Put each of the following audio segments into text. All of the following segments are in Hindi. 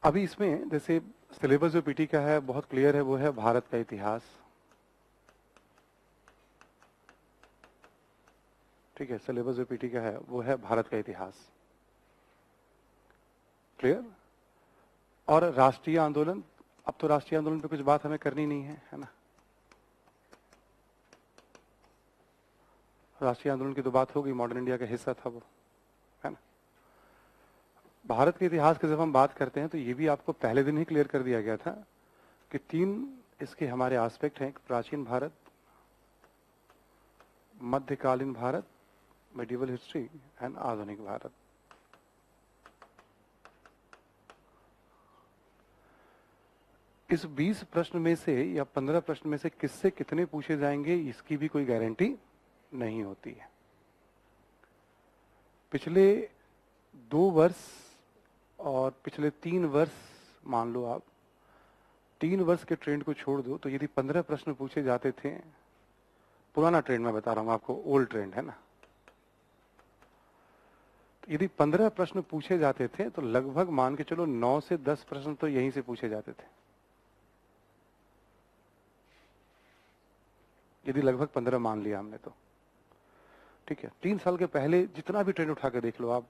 अभी इसमें जैसे सिलेबस जो पीटी का है बहुत क्लियर है, वो है भारत का इतिहास। ठीक है, सिलेबस जो पीटी का है वो है भारत का इतिहास, क्लियर। और राष्ट्रीय आंदोलन, अब तो राष्ट्रीय आंदोलन पे कुछ बात हमें करनी नहीं है ना। राष्ट्रीय आंदोलन की तो बात होगी, मॉडर्न इंडिया का हिस्सा था वो, है ना। भारत के इतिहास की जब हम बात करते हैं तो ये भी आपको पहले दिन ही क्लियर कर दिया गया था कि 3 इसके हमारे एस्पेक्ट हैं, प्राचीन भारत, मध्यकालीन भारत, मेडिवल हिस्ट्री, एंड आधुनिक भारत। इस 20 प्रश्न में से या 15 प्रश्न में से किससे कितने पूछे जाएंगे इसकी भी कोई गारंटी नहीं होती है। पिछले 2 वर्ष और पिछले 3 वर्ष, मान लो आप 3 वर्ष के ट्रेंड को छोड़ दो, तो यदि 15 प्रश्न पूछे जाते थे, पुराना ट्रेंड मैं बता रहा हूं आपको, ओल्ड ट्रेंड है ना, तो यदि 15 प्रश्न पूछे जाते थे तो लगभग मान के चलो 9 से 10 प्रश्न तो यहीं से पूछे जाते थे। यदि लगभग 15 मान लिया हमने तो ठीक है। 3 साल के पहले जितना भी ट्रेंड उठा के देख लो आप,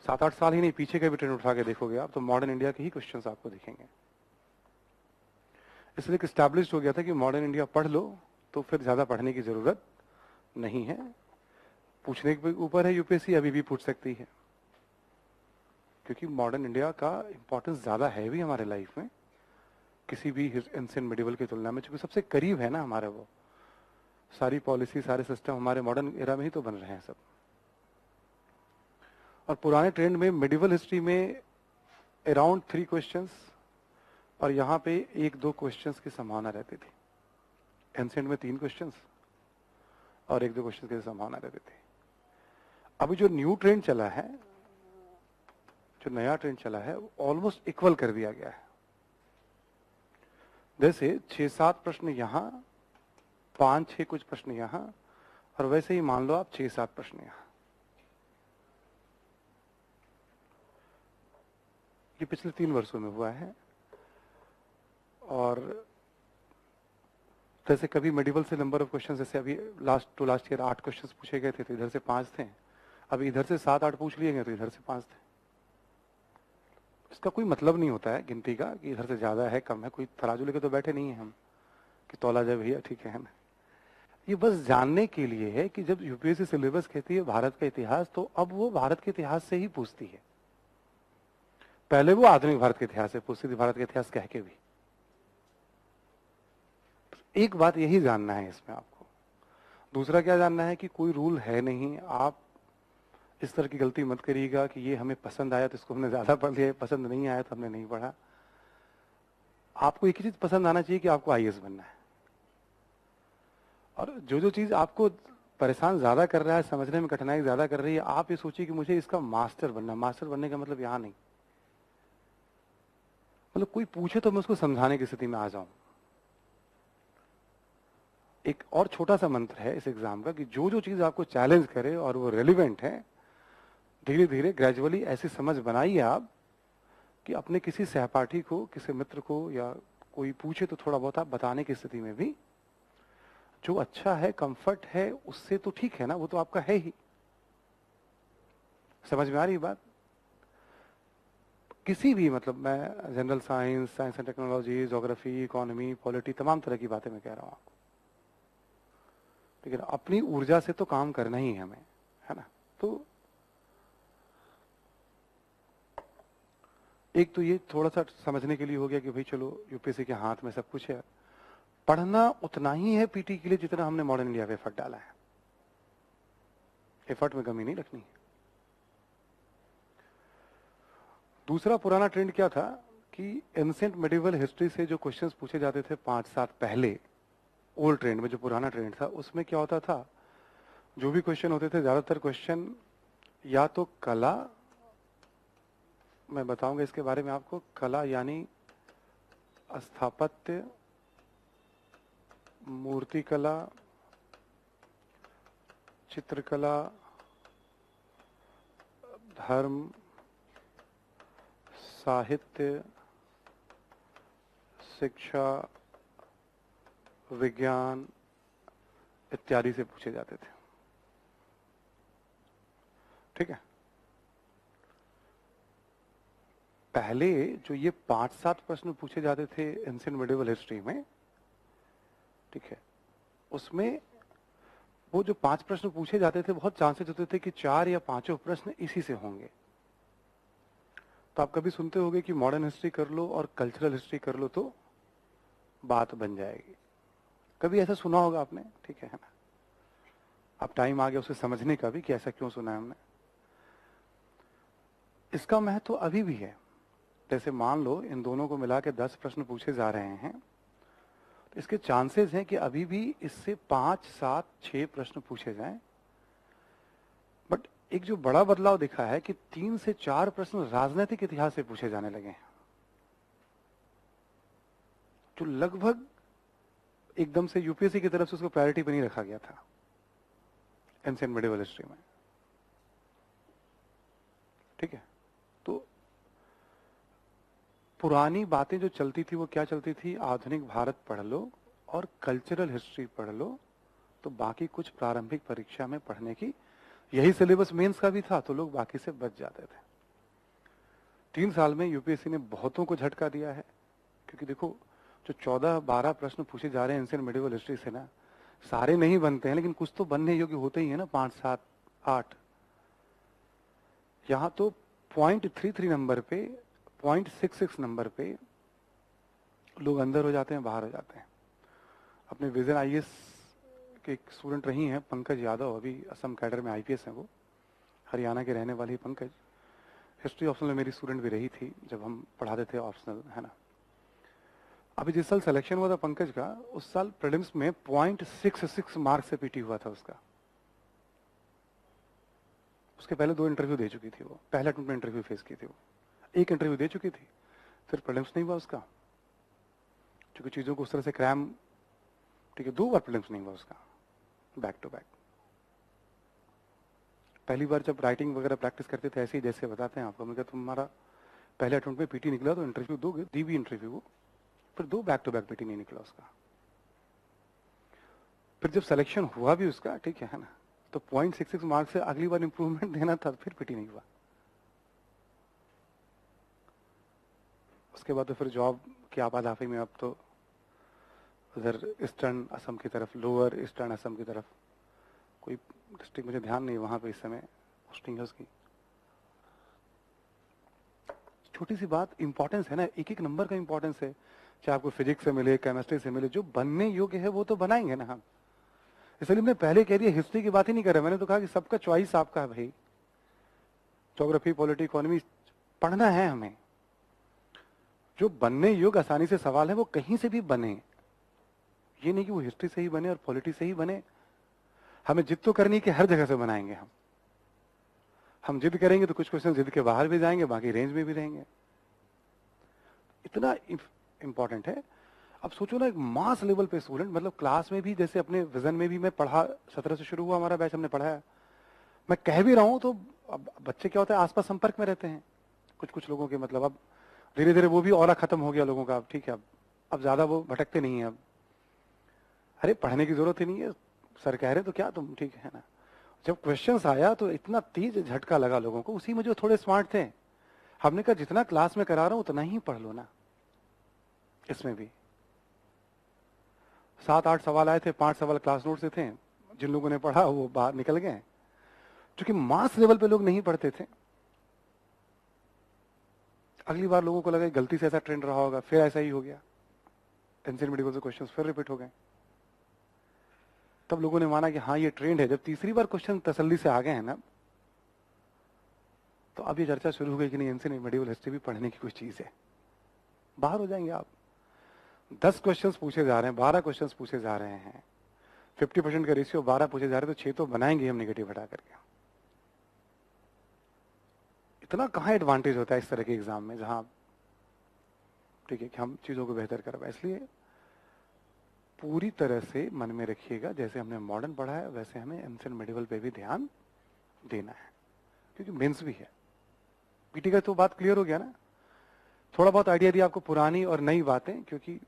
7-8 साल ही नहीं पीछे का भी ट्रेंड उठा के देखोगे आप, तो मॉडर्न इंडिया के ही क्वेश्चंस आपको दिखेंगे। इसलिए एस्टैब्लिश हो गया था कि मॉडर्न इंडिया पढ़ लो तो फिर ज्यादा पढ़ने की जरूरत नहीं है। पूछने के ऊपर है, यूपीएससी अभी भी पूछ सकती है, क्योंकि मॉडर्न इंडिया का इंपॉर्टेंस ज्यादा है भी हमारे लाइफ में किसी भी एंशिएंट मिडिवल की तुलना में, क्योंकि सबसे करीब है ना हमारे वो। सारी पॉलिसी, सारे सिस्टम हमारे मॉडर्न एरा में ही तो बन रहे हैं सब। और पुराने ट्रेंड में मिडिवल हिस्ट्री में अराउंड 3 क्वेश्चंस, और यहाँ पे 1-2 क्वेश्चंस की संभावना रहती थी। एंशिएंट में 3 क्वेश्चंस और 1-2 क्वेश्चन की संभावना रहती थी। अभी जो न्यू ट्रेंड चला है, जो नया ट्रेंड चला है, वो ऑलमोस्ट इक्वल कर दिया गया है। जैसे 6-7 प्रश्न यहाँ, 5-6 कुछ प्रश्न यहाँ, और वैसे ही मान लो आप 6-7 प्रश्न यहाँ। ये पिछले 3 वर्षों में हुआ है। और जैसे कभी मेडिवल से नंबर ऑफ क्वेश्चन, जैसे अभी last to last year 8 question पूछे गए थे तो इधर से 5 थे, अभी इधर से 7-8 पूछ लिए गए तो इधर से 5 थे। इसका कोई मतलब नहीं होता है गिनती का कि इधर से ज्यादा है कम है, कोई तराजू लेके तो बैठे नहीं है हम कि तौला जाए भैया, ठीक है ना। ये बस जानने के लिए है कि जब यूपीएससी सिलेबस कहती है भारत का इतिहास, तो अब वो भारत के इतिहास से ही पूछती है। पहले वो आधुनिक भारत के इतिहास से पूछती थी, भारत का इतिहास कह के भी। एक बात यही जानना है इसमें आपको। दूसरा क्या जानना है कि कोई रूल है नहीं, आप इस तरह की गलती मत करिएगा कि ये हमें पसंद आया तो इसको हमने ज्यादा पढ़ लिया, पसंद नहीं आया तो हमने नहीं पढ़ा। आपको एक ही चीज पसंद आना चाहिए कि आपको आईएएस बनना है। और जो जो चीज आपको परेशान ज्यादा कर रहा है, समझने में कठिनाई ज्यादा कर रही है, आप ये सोचिए कि मुझे इसका मास्टर बनना। मास्टर बनने का मतलब यहां नहीं, मतलब कोई पूछे तो मैं उसको समझाने की स्थिति में आ जाऊं। एक और छोटा सा मंत्र है इस एग्जाम का कि जो जो चीज आपको चैलेंज करे और वो रेलिवेंट है, धीरे धीरे ग्रेजुअली ऐसी समझ बनाइए आप कि अपने किसी सहपाठी को, किसी मित्र को, या कोई पूछे तो थोड़ा बहुत आप बताने की स्थिति में भी जो अच्छा है, कंफर्ट है, उससे तो ठीक है ना, वो तो आपका है ही। समझ में आ रही बात? किसी भी, मतलब मैं general science, science and technology, geography, economy, polity, तमाम तरह की बातें मैं कह रहा हूं आपको। लेकिन अपनी ऊर्जा से तो काम करना ही है हमें, है ना। तो एक तो ये थोड़ा सा समझने के लिए हो गया कि भाई चलो यूपीएससी के हाथ में सब कुछ है। पढ़ना उतना ही है पीटी के लिए जितना हमने मॉडर्न इंडिया पे एफर्ट डाला है। एफर्ट में कमी नहीं रखनी है। दूसरा पुराना ट्रेंड क्या था कि एंशिएंट मेडिवल हिस्ट्री से जो क्वेश्चंस पूछे जाते थे 5 साल पहले, ओल्ड ट्रेंड में जो पुराना ट्रेंड था, उसमें क्या होता था, जो भी क्वेश्चन होते थे, ज्यादातर क्वेश्चन या तो कला, मैं बताऊंगा इसके बारे में आपको, कला यानी स्थापत्य, मूर्तिकला, चित्रकला, धर्म, साहित्य, शिक्षा, विज्ञान इत्यादि से पूछे जाते थे। ठीक है, पहले जो ये 5-7 प्रश्न पूछे जाते थे एंशिएंट मिडिवल हिस्ट्री में, ठीक है, उसमें वो जो 5 प्रश्न पूछे जाते थे, बहुत चांसेस होते थे कि 4 या 5 प्रश्न इसी से होंगे। तो आप कभी सुनते होंगे कि मॉडर्न हिस्ट्री कर लो और कल्चरल हिस्ट्री कर लो तो बात बन जाएगी। कभी ऐसा सुना होगा आपने, ठीक है ना? अब टाइम आ गया उसे समझने का भी कि ऐसा क्यों सुना है हमने। इसका महत्व अभी भी है। जैसे मान लो इन दोनों को मिला के 10 प्रश्न पूछे जा रहे हैं, तो इसके चांसेस हैं कि अभी भी इससे 5, 7, 6 प्रश्न पूछे जाएं। बट एक जो बड़ा बदलाव दिखा है कि 3 से 4 प्रश्न राजनीतिक इतिहास से पूछे जाने लगे हैं, जो लगभग एकदम से यूपीएससी की तरफ से उसको प्रायोरिटी पे नहीं रखा गया था एंशिएंट मिडिवल हिस्ट्री में। ठीक है, तो पुरानी बातें जो चलती थी वो क्या चलती थी? आधुनिक भारत पढ़ लो और कल्चरल हिस्ट्री पढ़ लो, तो बाकी कुछ प्रारंभिक परीक्षा में पढ़ने की, यही सिलेबस मेंस का भी था, तो लोग बाकी से बच जाते थे। 3 साल में यूपीएससी ने बहुतों को झटका दिया है, क्योंकि देखो जो 14-12 प्रश्न पूछे जा रहे हैं एंशिएंट मिडिवल हिस्ट्री से ना, सारे नहीं बनते हैं, लेकिन कुछ तो बनने योग्य होते ही है ना, 5, 7, 8। यहां तो 0.33 नंबर पे, 0.66 नंबर पे लोग अंदर हो जाते हैं, बाहर हो जाते हैं। अपने विजन आईएएस के एक स्टूडेंट रही हैं पंकज यादव, अभी असम कैडर में आईपीएस हैं वो, हरियाणा के रहने वाली पंकज। हिस्ट्री ऑप्शनल में मेरी स्टूडेंट भी रही थी जब हम पढ़ाते थे ऑप्शनल, है ना। अभी जिस साल सिलेक्शन हुआ था पंकज का, उस साल प्रीलिम्स में 0.66 मार्क्स से पीटी हुआ था उसका। उसके पहले 2 इंटरव्यू दे चुकी थी वो, पहले अटेम्प्ट में इंटरव्यू फेस की थी वो, 1 इंटरव्यू दे चुकी थी, फिर प्रीलिम्स नहीं हुआ उसका, क्योंकि चीजों को उस तरह से क्रैम, ठीक है, 2 बार प्रीलिम्स नहीं हुआ उसका बैक टू बैक। पहली बार जब राइटिंग वगैरह प्रैक्टिस करते थे, ऐसे ही जैसे बताते हैं आपको, मैं कहता तुम्हारा पहले अटेम्प्ट में पीटी निकला तो इंटरव्यू दोगे, दी भी इंटरव्यू वो, फिर 2 बैक टू बैक पीटी नहीं निकला उसका। फिर जब सिलेक्शन हुआ भी उसका, ठीक है ना, तो 0.66 मार्क्स से अगली बार इंप्रूवमेंट देना था, फिर पीटी नहीं हुआ। उसके बाद तो फिर जॉब की आपाधापी में अब तो उधर ईस्टर्न असम की तरफ, लोअर ईस्टर्न असम की तरफ, कोई डिस्ट्रिक्ट मुझे ध्यान नहीं वहां पे इस समय पोस्टिंग है उसकी। छोटी सी बात, इंपॉर्टेंस है ना, एक एक नंबर का इंपॉर्टेंस है। चाहे आपको फिजिक्स से मिले, केमिस्ट्री से मिले, जो बनने योग्य है वो तो बनाएंगे ना हम। इसलिए मैंने पहले कह दिया, हिस्ट्री की बात ही नहीं कर रहा, मैंने तो कहा कि सबका चॉइस आपका है भाई। ज्योग्राफी, पॉलिटी, इकोनॉमी पढ़ना है हमें। जो बनने योग्य आसानी से सवाल है वो कहीं से भी बने, ये नहीं कि वो हिस्ट्री से ही बने और पॉलिटी से ही बने। हमें जिद तो करनी कि हर जगह से बनाएंगे हम जिद करेंगे तो कुछ क्वेश्चन जिद के बाहर भी जाएंगे, बाकी रेंज में भी रहेंगे। इतना इंपॉर्टेंट है। अब सोचो ना, एक मास लेवल पे स्टूडेंट, मतलब क्लास में भी, जैसे अपने विजन में भी मैं पढ़ा, 17 से शुरू हुआ हमारा बैच, हमने पढ़ाया, मैं कह भी रहा हूं तो अब बच्चे क्या होता है, आसपास संपर्क में रहते हैं कुछ कुछ लोगों के, मतलब अब धीरे धीरे वो भी ऑरा खत्म हो गया लोगों का, अब ठीक है, अब ज्यादा वो भटकते नहीं है अब। अरे पढ़ने की जरूरत ही नहीं है, सर कह रहे तो क्या तुम, ठीक है ना। जब क्वेश्चंस आया तो इतना तेज झटका लगा लोगों को, उसी में जो थोड़े स्मार्ट थे, हमने कहा जितना क्लास में करा रहा हूं उतना ही पढ़ लो ना। इसमें भी 7-8 सवाल आए थे, 5 सवाल क्लास नोट से थे, जिन लोगों ने पढ़ा वो बाहर निकल गए, क्योंकि मास लेवल पे लोग नहीं पढ़ते थे। अगली बार लोगों को लगा गलती से ऐसा ट्रेंड रहा होगा, फिर ऐसा ही हो गया, एंशिएंट मेडिकल से क्वेश्चंस फिर रिपीट हो गए। तब लोगों ने माना कि हाँ ये ट्रेंड है। जब तीसरी बार क्वेश्चन तसल्ली से आ गए हैं ना, तो अब ये चर्चा शुरू हो गई कि नहीं, एंशिएंट मेडिकल हिस्ट्री भी पढ़ने की कोई चीज है। बाहर हो जाएंगे आप। 10 क्वेश्चंस पूछे जा रहे हैं, 12 क्वेश्चंस पूछे जा रहे हैं, 50% का रेशियो 12 पूछे जा रहे हैं, तो 6 तो बनाएंगे हम नेगेटिव हटा करके। इतना कहाँ एडवांटेज होता है इस तरह के एग्जाम में, जहां ठीक है कि हम चीजों को बेहतर कर पाए। इसलिए पूरी तरह से मन में रखिएगा, जैसे हमने मॉडर्न पढ़ा है वैसे हमें एंशिएंट मेडिवल पे भी ध्यान देना है, क्योंकि मेंस भी है। पीटी का तो बात क्लियर हो गया ना। थोड़ा बहुत आइडिया दिया आपको पुरानी और नई बातें, क्योंकि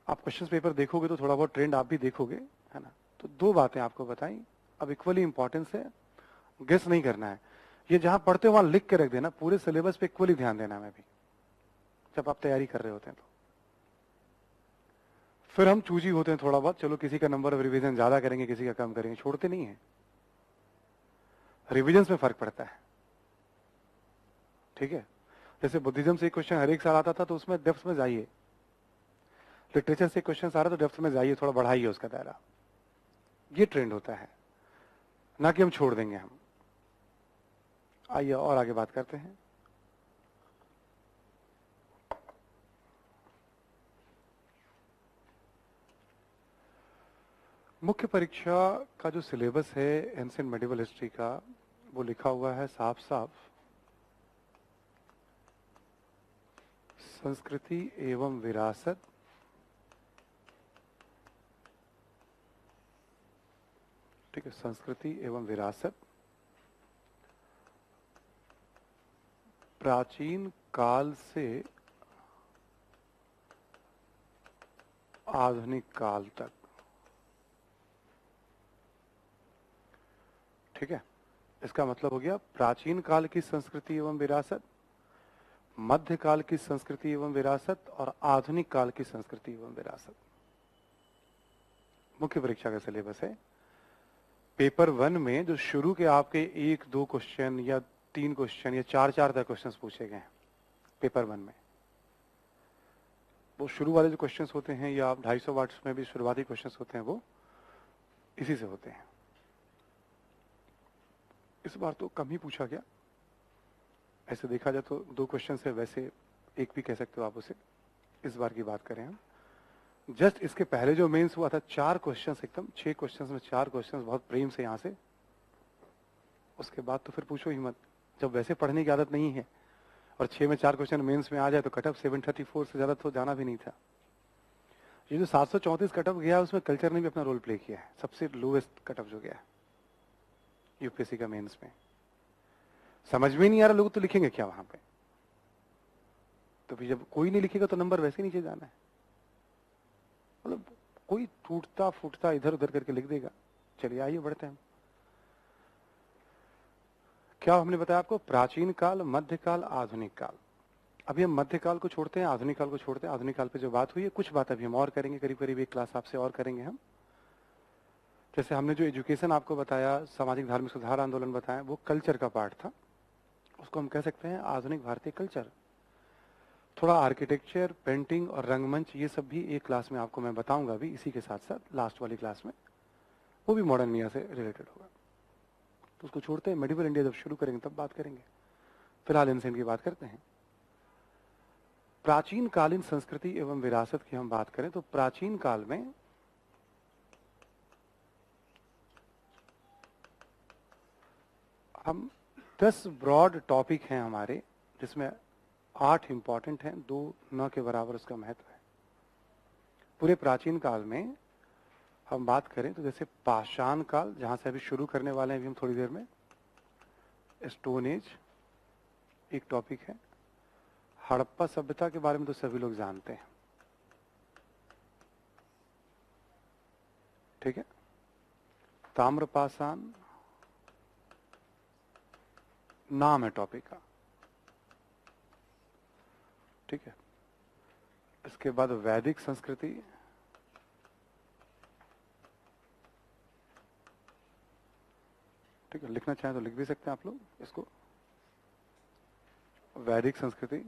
आप क्वेश्चन पेपर देखोगे तो थोड़ा बहुत ट्रेंड आप भी देखोगे, है ना। तो दो बातें आपको बताई, अब इक्वली इंपॉर्टेंस है, गेस नहीं करना है। ये जहां पढ़ते हो वहां लिख के रख देना, पूरे सिलेबस पे इक्वली ध्यान देना है भी, जब आप तैयारी कर रहे होते हैं तो। फिर हम चूजी होते हैं थोड़ा बहुत, चलो किसी का नंबर ऑफ रिविजन ज्यादा करेंगे, किसी का कम करेंगे, छोड़ते नहीं है। रिविजन में फर्क पड़ता है, ठीक है। जैसे बुद्धिज्म से एक क्वेश्चन हर एक साल आता था, तो उसमें डेप्थ में जाइए। लिटरेचर से क्वेश्चन आ रहा है तो डेप्थ में जाइए, थोड़ा बढ़ाइए उसका दायरा। ये ट्रेंड होता है, ना कि हम छोड़ देंगे हम। आइए और आगे बात करते हैं। मुख्य परीक्षा का जो सिलेबस है एंशिएंट मेडिवल हिस्ट्री का, वो लिखा हुआ है साफ साफ, संस्कृति एवं विरासत, ठीक है, संस्कृति एवं विरासत, प्राचीन काल से आधुनिक काल तक, ठीक है। इसका मतलब हो गया प्राचीन काल की संस्कृति एवं विरासत, मध्यकाल की संस्कृति एवं विरासत और आधुनिक काल की संस्कृति एवं विरासत। मुख्य परीक्षा का सिलेबस है। पेपर 1 में जो शुरू के आपके 1-2 क्वेश्चन या 3 क्वेश्चन या 4-4 तक क्वेश्चन पूछे गए हैं पेपर 1 में, वो शुरू वाले जो क्वेश्चंस होते हैं, या 250 वाट्स में भी शुरुआती क्वेश्चंस होते हैं, वो इसी से होते हैं। इस बार तो कम ही पूछा गया, ऐसे देखा जाए तो 2 क्वेश्चन है, वैसे एक भी कह सकते हो आप उसे। इस बार की बात करें हम, जस्ट इसके पहले जो मेंस हुआ था 4 क्वेश्चंस, एकदम 6 क्वेश्चंस में 4 क्वेश्चंस बहुत प्रेम से यहाँ से, उसके बाद तो फिर पूछो ही मत। जब वैसे पढ़ने की आदत नहीं है और 6 में 4 क्वेश्चन मेंस में आ जाए तो कटअप 734 से ज्यादा तो जाना भी नहीं था। ये जो 734 कटअप गया उसमें कल्चर ने भी अपना रोल प्ले किया है, सबसे लोवेस्ट कटअप जो गया है यूपीएससी का मेंस में। समझ में नहीं आ रहा लोग तो लिखेंगे क्या वहां पे, तो फिर जब कोई नहीं लिखेगा तो नंबर वैसे नीचे जाना है। मतलब कोई टूटता फूटता इधर उधर करके लिख देगा। चलिए आइए बढ़ते हैं। क्या हमने बताया आपको, प्राचीन काल, मध्यकाल, आधुनिक काल। अभी हम मध्यकाल को छोड़ते हैं, आधुनिक काल को छोड़ते हैं। आधुनिक काल पे जो बात हुई है, कुछ बात अभी हम और करेंगे, करीब करीब एक क्लास आपसे और करेंगे हम। जैसे हमने जो एजुकेशन आपको बताया, सामाजिक धार्मिक सुधार आंदोलन बताया, वो कल्चर का पार्ट था, उसको हम कह सकते हैं आधुनिक भारतीय कल्चर। थोड़ा आर्किटेक्चर, पेंटिंग और रंगमंच, ये सब भी एक क्लास में आपको मैं बताऊंगा अभी इसी के साथ साथ, लास्ट वाली क्लास में, वो भी मॉडर्न इंडिया से रिलेटेड होगा। तो उसको छोड़ते हैं, मेडिवल इंडिया जब शुरू करेंगे तब बात करेंगे। फिलहाल एंशिएंट की बात करते हैं। प्राचीन कालीन संस्कृति एवं विरासत की हम बात करें तो प्राचीन काल में हम 10 ब्रॉड टॉपिक हैं हमारे, जिसमें 8 इंपॉर्टेंट हैं, 2 न के बराबर उसका महत्व है। पूरे प्राचीन काल में हम बात करें तो जैसे पाषाण काल, जहां से अभी शुरू करने वाले हैं अभी हम थोड़ी देर में, स्टोन एज एक टॉपिक है। हड़प्पा सभ्यता के बारे में तो सभी लोग जानते हैं, ठीक है। ताम्रपाषाण नाम है टॉपिक का, ठीक है। इसके बाद वैदिक संस्कृति, ठीक है, लिखना चाहें तो लिख भी सकते हैं आप लोग इसको, वैदिक संस्कृति।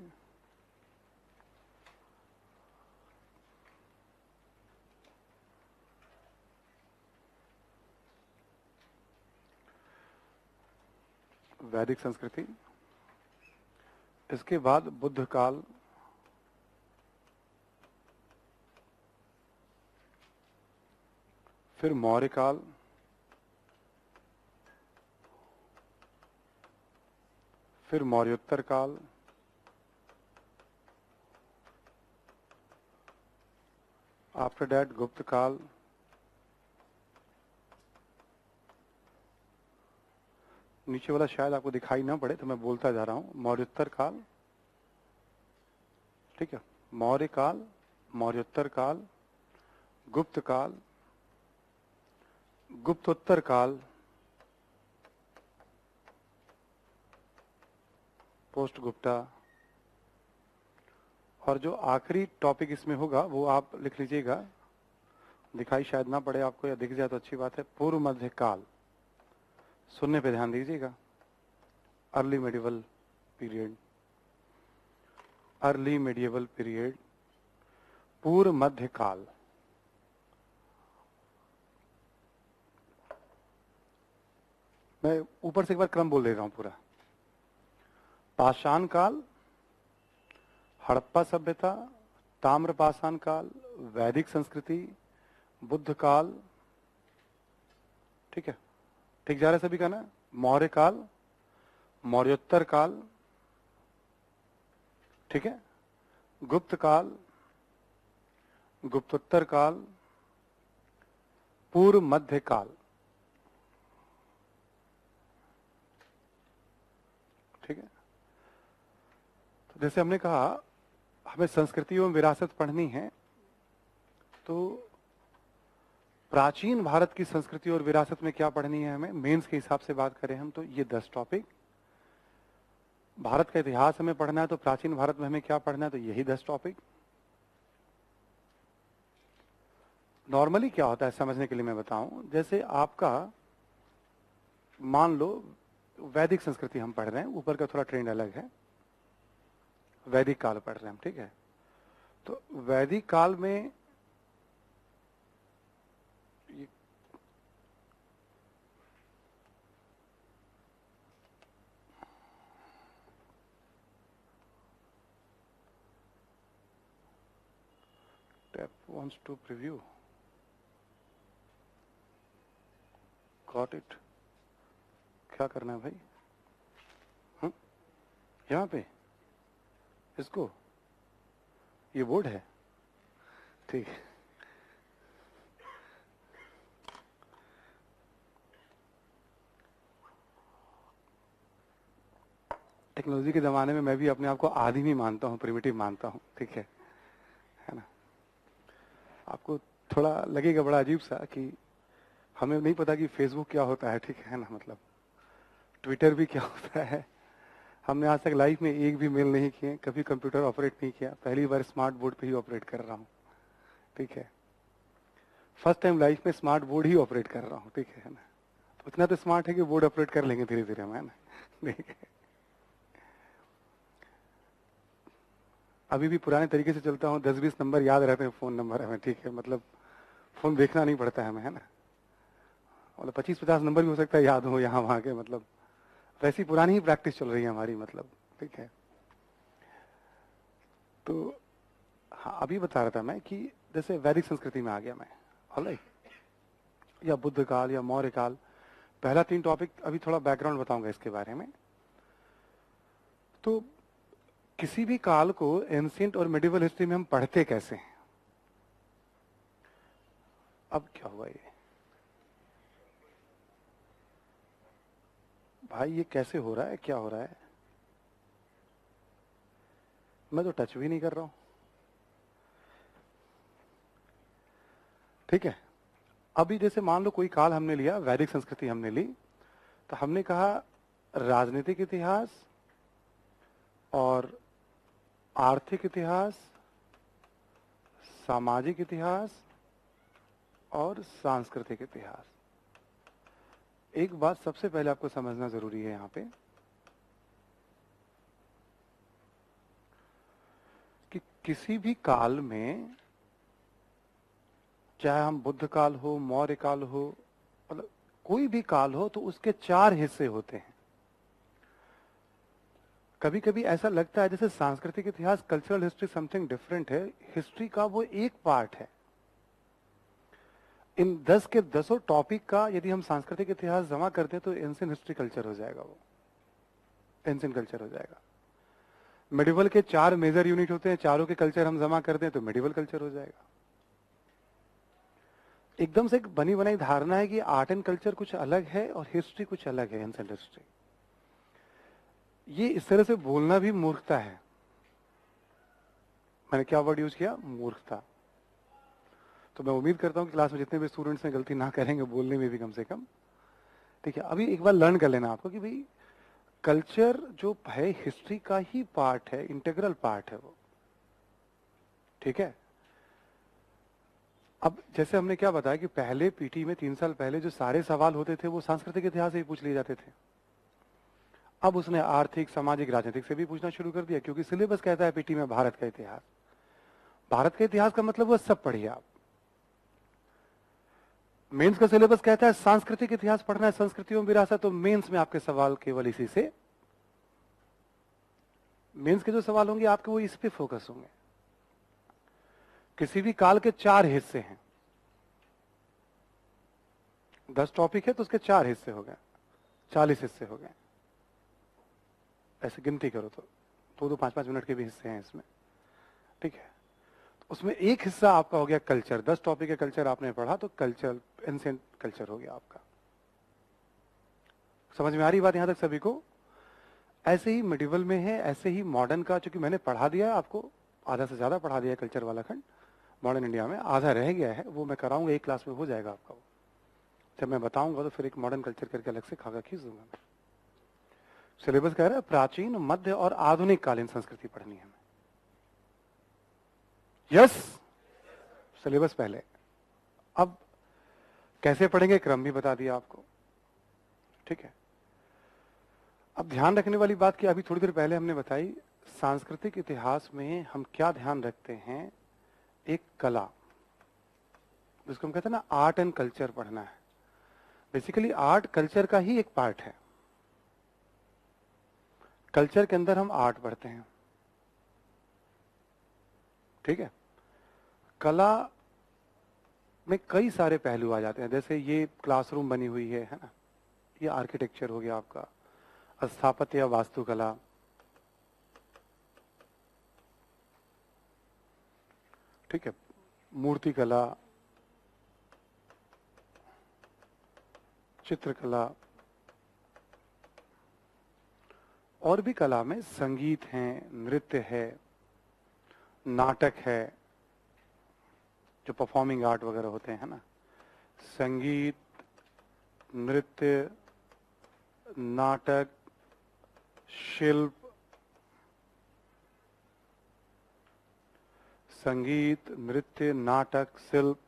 वैदिक संस्कृति, इसके बाद बुद्ध काल, फिर मौर्य काल, फिर मौर्योत्तर काल, आफ्टर दैट गुप्त काल, नीचे वाला शायद आपको दिखाई ना पड़े तो मैं बोलता जा रहा हूं, मौर्योत्तर काल, ठीक है, मौर्य काल, मौर्योत्तर काल, गुप्त काल, गुप्तोत्तर काल, पोस्ट गुप्ता, और जो आखिरी टॉपिक इसमें होगा वो आप लिख लीजिएगा, दिखाई शायद ना पड़े आपको, या दिख जाए तो अच्छी बात है, पूर्व मध्य काल। सुनने पे ध्यान दीजिएगा, early medieval period, early medieval period, पूर्व मध्य काल। मैं ऊपर से एक बार क्रम बोल दे रहा हूं पूरा। पाषाण काल, हड़प्पा सभ्यता, ताम्रपाषाण काल, वैदिक संस्कृति, बुद्ध काल, ठीक है, ठीक जा रहा है सभी का ना? मौर्य काल, मौर्योत्तर काल, ठीक है, गुप्त काल, गुप्तोत्तर काल, पूर्व मध्य काल, ठीक है। तो जैसे हमने कहा हमें संस्कृति एवं विरासत पढ़नी है, तो प्राचीन भारत की संस्कृति और विरासत में क्या पढ़नी है हमें, मेंस के हिसाब से बात करें हम तो ये 10 टॉपिक। भारत का इतिहास हमें पढ़ना है तो प्राचीन भारत में हमें क्या पढ़ना है, तो यही 10 टॉपिक। नॉर्मली क्या होता है समझने के लिए मैं बताऊं, जैसे आपका मान लो वैदिक संस्कृति हम पढ़ रहे हैं, ऊपर का थोड़ा ट्रेंड अलग है, वैदिक काल पढ़ रहे हैं हम, ठीक है। तो वैदिक काल में tap wants to preview, got it। क्या करना है भाई? यहाँ पे इसको, ये बोर्ड है, ठीक है। टेक्नोलॉजी के जमाने में मैं भी अपने आप को आदिमी मानता हूँ, प्रिमिटिव मानता हूँ, ठीक है ना? आपको थोड़ा लगेगा बड़ा अजीब सा कि हमें नहीं पता कि फेसबुक क्या होता है, ठीक है ना, मतलब ट्विटर भी क्या होता है। हमने आज तक लाइफ में एक भी मेल नहीं किए, कभी कंप्यूटर ऑपरेट नहीं किया, पहली बार स्मार्ट बोर्ड पे ही ऑपरेट कर रहा हूँ, ठीक है। फर्स्ट टाइम लाइफ में स्मार्ट बोर्ड ही ऑपरेट कर रहा हूँ, ठीक है ना। तो इतना तो स्मार्ट है कि बोर्ड ऑपरेट कर लेंगे धीरे धीरे हम, है ना, ठीक है। अभी भी पुराने तरीके से चलता हूँ, 10-20 नंबर याद रहते हैं, फोन नंबर हमें, ठीक है, मतलब फोन देखना नहीं पड़ता है हमें, है ना। मतलब 25-50 नंबर भी हो सकता है याद हो यहाँ वहाँ के, मतलब वैसी पुरानी ही प्रैक्टिस चल रही है हमारी, मतलब, ठीक है। तो हाँ, अभी बता रहा था मैं कि जैसे वैदिक संस्कृति में आ गया मैं, ऑलराइट, या बुद्ध काल या मौर्य काल। पहला 3 टॉपिक अभी थोड़ा बैकग्राउंड बताऊंगा इसके बारे में। तो किसी भी काल को एंशिएंट और मिडिवल हिस्ट्री में हम पढ़ते कैसे हैं? अब क्या हुआ ये भाई, ये कैसे हो रहा है, क्या हो रहा है? मैं तो टच भी नहीं कर रहा हूं, ठीक है। अभी जैसे मान लो कोई काल हमने लिया, वैदिक संस्कृति हमने ली, तो हमने कहा राजनीतिक इतिहास और आर्थिक इतिहास, सामाजिक इतिहास और सांस्कृतिक इतिहास। एक बात सबसे पहले आपको समझना जरूरी है यहाँ पे कि किसी भी काल में, चाहे हम बुद्ध काल हो, मौर्य काल हो, मतलब कोई भी काल हो, तो उसके 4 हिस्से होते हैं। कभी कभी ऐसा लगता है जैसे सांस्कृतिक इतिहास, कल्चरल हिस्ट्री समथिंग डिफरेंट है, हिस्ट्री का वो एक पार्ट है। इन 10 के 10 टॉपिक का यदि हम सांस्कृतिक इतिहास जमा करते हैं तो एंशिएंट हिस्ट्री कल्चर हो जाएगा, वो एंशिएंट कल्चर हो जाएगा। मेडिवल के 4 मेजर यूनिट होते हैं, चारों के कल्चर हम जमा करते हैं तो मेडिवल कल्चर हो जाएगा। एकदम से एक बनी बनाई धारणा है कि आर्ट एंड कल्चर कुछ अलग है और हिस्ट्री कुछ अलग है, एंशिएंट हिस्ट्री। ये इस तरह से बोलना भी मूर्खता है। मैंने क्या वर्ड यूज किया? मूर्खता। तो मैं उम्मीद करता हूं कि क्लास में जितने भी स्टूडेंट्स हैं गलती ना करेंगे बोलने में भी कम से कम। ठीक है, अभी एक बार लर्न कर लेना आपको कि भाई कल्चर जो है हिस्ट्री का ही पार्ट है, इंटीग्रल पार्ट है वो। ठीक है, अब जैसे हमने क्या बताया कि पहले पीटी में 3 साल पहले जो सारे सवाल होते थे वो सांस्कृतिक इतिहास से ही पूछ लिए जाते थे। अब उसने आर्थिक, सामाजिक, राजनीतिक से भी पूछना शुरू कर दिया, क्योंकि सिलेबस कहता है पीटी में भारत का इतिहास। भारत का इतिहास का मतलब वो सब पढ़िए आप। मेंस का सिलेबस कहता है सांस्कृतिक इतिहास पढ़ना है, संस्कृतियों विरासत, तो मेंस में आपके सवाल केवल इसी से, मेंस के जो सवाल होंगे आपके वो इस पे फोकस होंगे। किसी भी काल के 4 हिस्से हैं, 10 टॉपिक है तो उसके 4 हिस्से हो गए, 40 हिस्से हो गए। ऐसे गिनती करो तो 2-2, 5-5 मिनट के भी हिस्से हैं इसमें। ठीक है, तो उसमें एक हिस्सा आपका हो गया कल्चर। 10 टॉपिक है कल्चर आपने पढ़ा, तो कल्चर, एंशिएंट कल्चर हो गया आपका। समझ में आ रही बात यहां तक सभी को? ऐसे ही मिडिवल में है, ऐसे ही मॉडर्न का, चूंकि मैंने पढ़ा दिया है आपको, आधा से ज्यादा पढ़ा दिया है कल्चर वाला खंड। मॉडर्न इंडिया में आधा रह गया है, वो मैं कराऊंगा, एक क्लास में हो जाएगा आपका वो। जब मैं बताऊंगा तो फिर एक मॉडर्न कल्चर करके अलग से खाका खींच दूंगा मैं। सिलेबस कह रहा है प्राचीन, मध्य और आधुनिक कालीन संस्कृति पढ़नी है हमें। यस, सिलेबस पहले। अब कैसे पढ़ेंगे, क्रम भी बता दिया आपको। ठीक है, अब ध्यान रखने वाली बात की अभी थोड़ी देर पहले हमने बताई, सांस्कृतिक इतिहास में हम क्या ध्यान रखते हैं, एक कला, जिसको हम कहते हैं ना आर्ट एंड कल्चर पढ़ना है। बेसिकली आर्ट कल्चर का ही एक पार्ट है। कल्चर के अंदर हम आर्ट पढ़ते हैं। ठीक है, कला में कई सारे पहलू आ जाते हैं, जैसे ये क्लासरूम बनी हुई है ना, ये आर्किटेक्चर हो गया आपका, स्थापत्य या वास्तुकला, ठीक है, मूर्तिकला, चित्रकला, और भी कला में संगीत है, नृत्य है, नाटक है, जो परफॉर्मिंग आर्ट वगैरह होते हैं ना, संगीत, नृत्य, नाटक, शिल्प, संगीत, नृत्य, नाटक, शिल्प।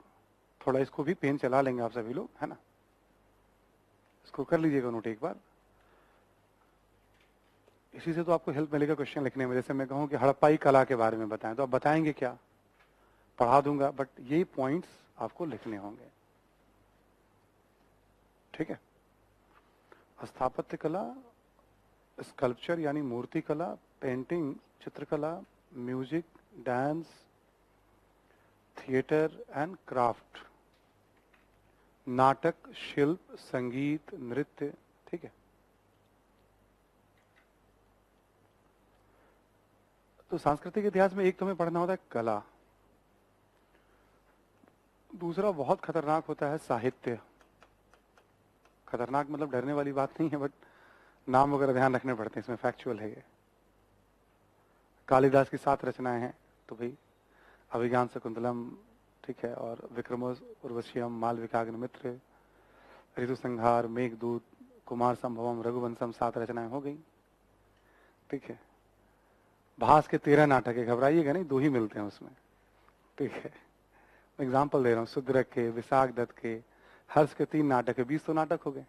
थोड़ा इसको भी पेन चला लेंगे आप सभी लोग, है ना, इसको कर लीजिएगा नोट एक बार। इसी से तो आपको हेल्प मिलेगा क्वेश्चन लिखने में। जैसे मैं कहूं कि हड़प्पाई कला के बारे में बताएं, तो आप बताएंगे क्या? पढ़ा दूंगा, बट ये पॉइंट्स आपको लिखने होंगे। ठीक है, स्थापत्य कला, स्कल्पचर यानी मूर्ति कला, पेंटिंग, चित्रकला, music, dance, theatre and craft, नाटक, शिल्प, संगीत, नृत्य। ठीक है, तो सांस्कृतिक इतिहास में एक तो हमें पढ़ना होता है कला, दूसरा बहुत खतरनाक होता है साहित्य। खतरनाक मतलब डरने वाली बात नहीं है, बट नाम वगैरह ध्यान रखने पड़ते हैं, इसमें फैक्चुअल है ये। कालिदास की 7 रचनाएं हैं, तो भाई अभिज्ञान शकुंतलम, ठीक है, और विक्रमोस उर्वशीयम, मालविकाग्निमित्र, ऋतु संहार, मेघदूत, कुमार संभवम, रघुवंशम, 7 रचनाएं हो गई। ठीक है, भास के 13 नाटक है, घबराइएगा नहीं, 2 ही मिलते हैं उसमें। ठीक है, एग्जाम्पल दे रहा हूँ, सुद्रक के, विशाख दत्त के, हर्ष के 3 नाटक है, 20 तो नाटक हो गए।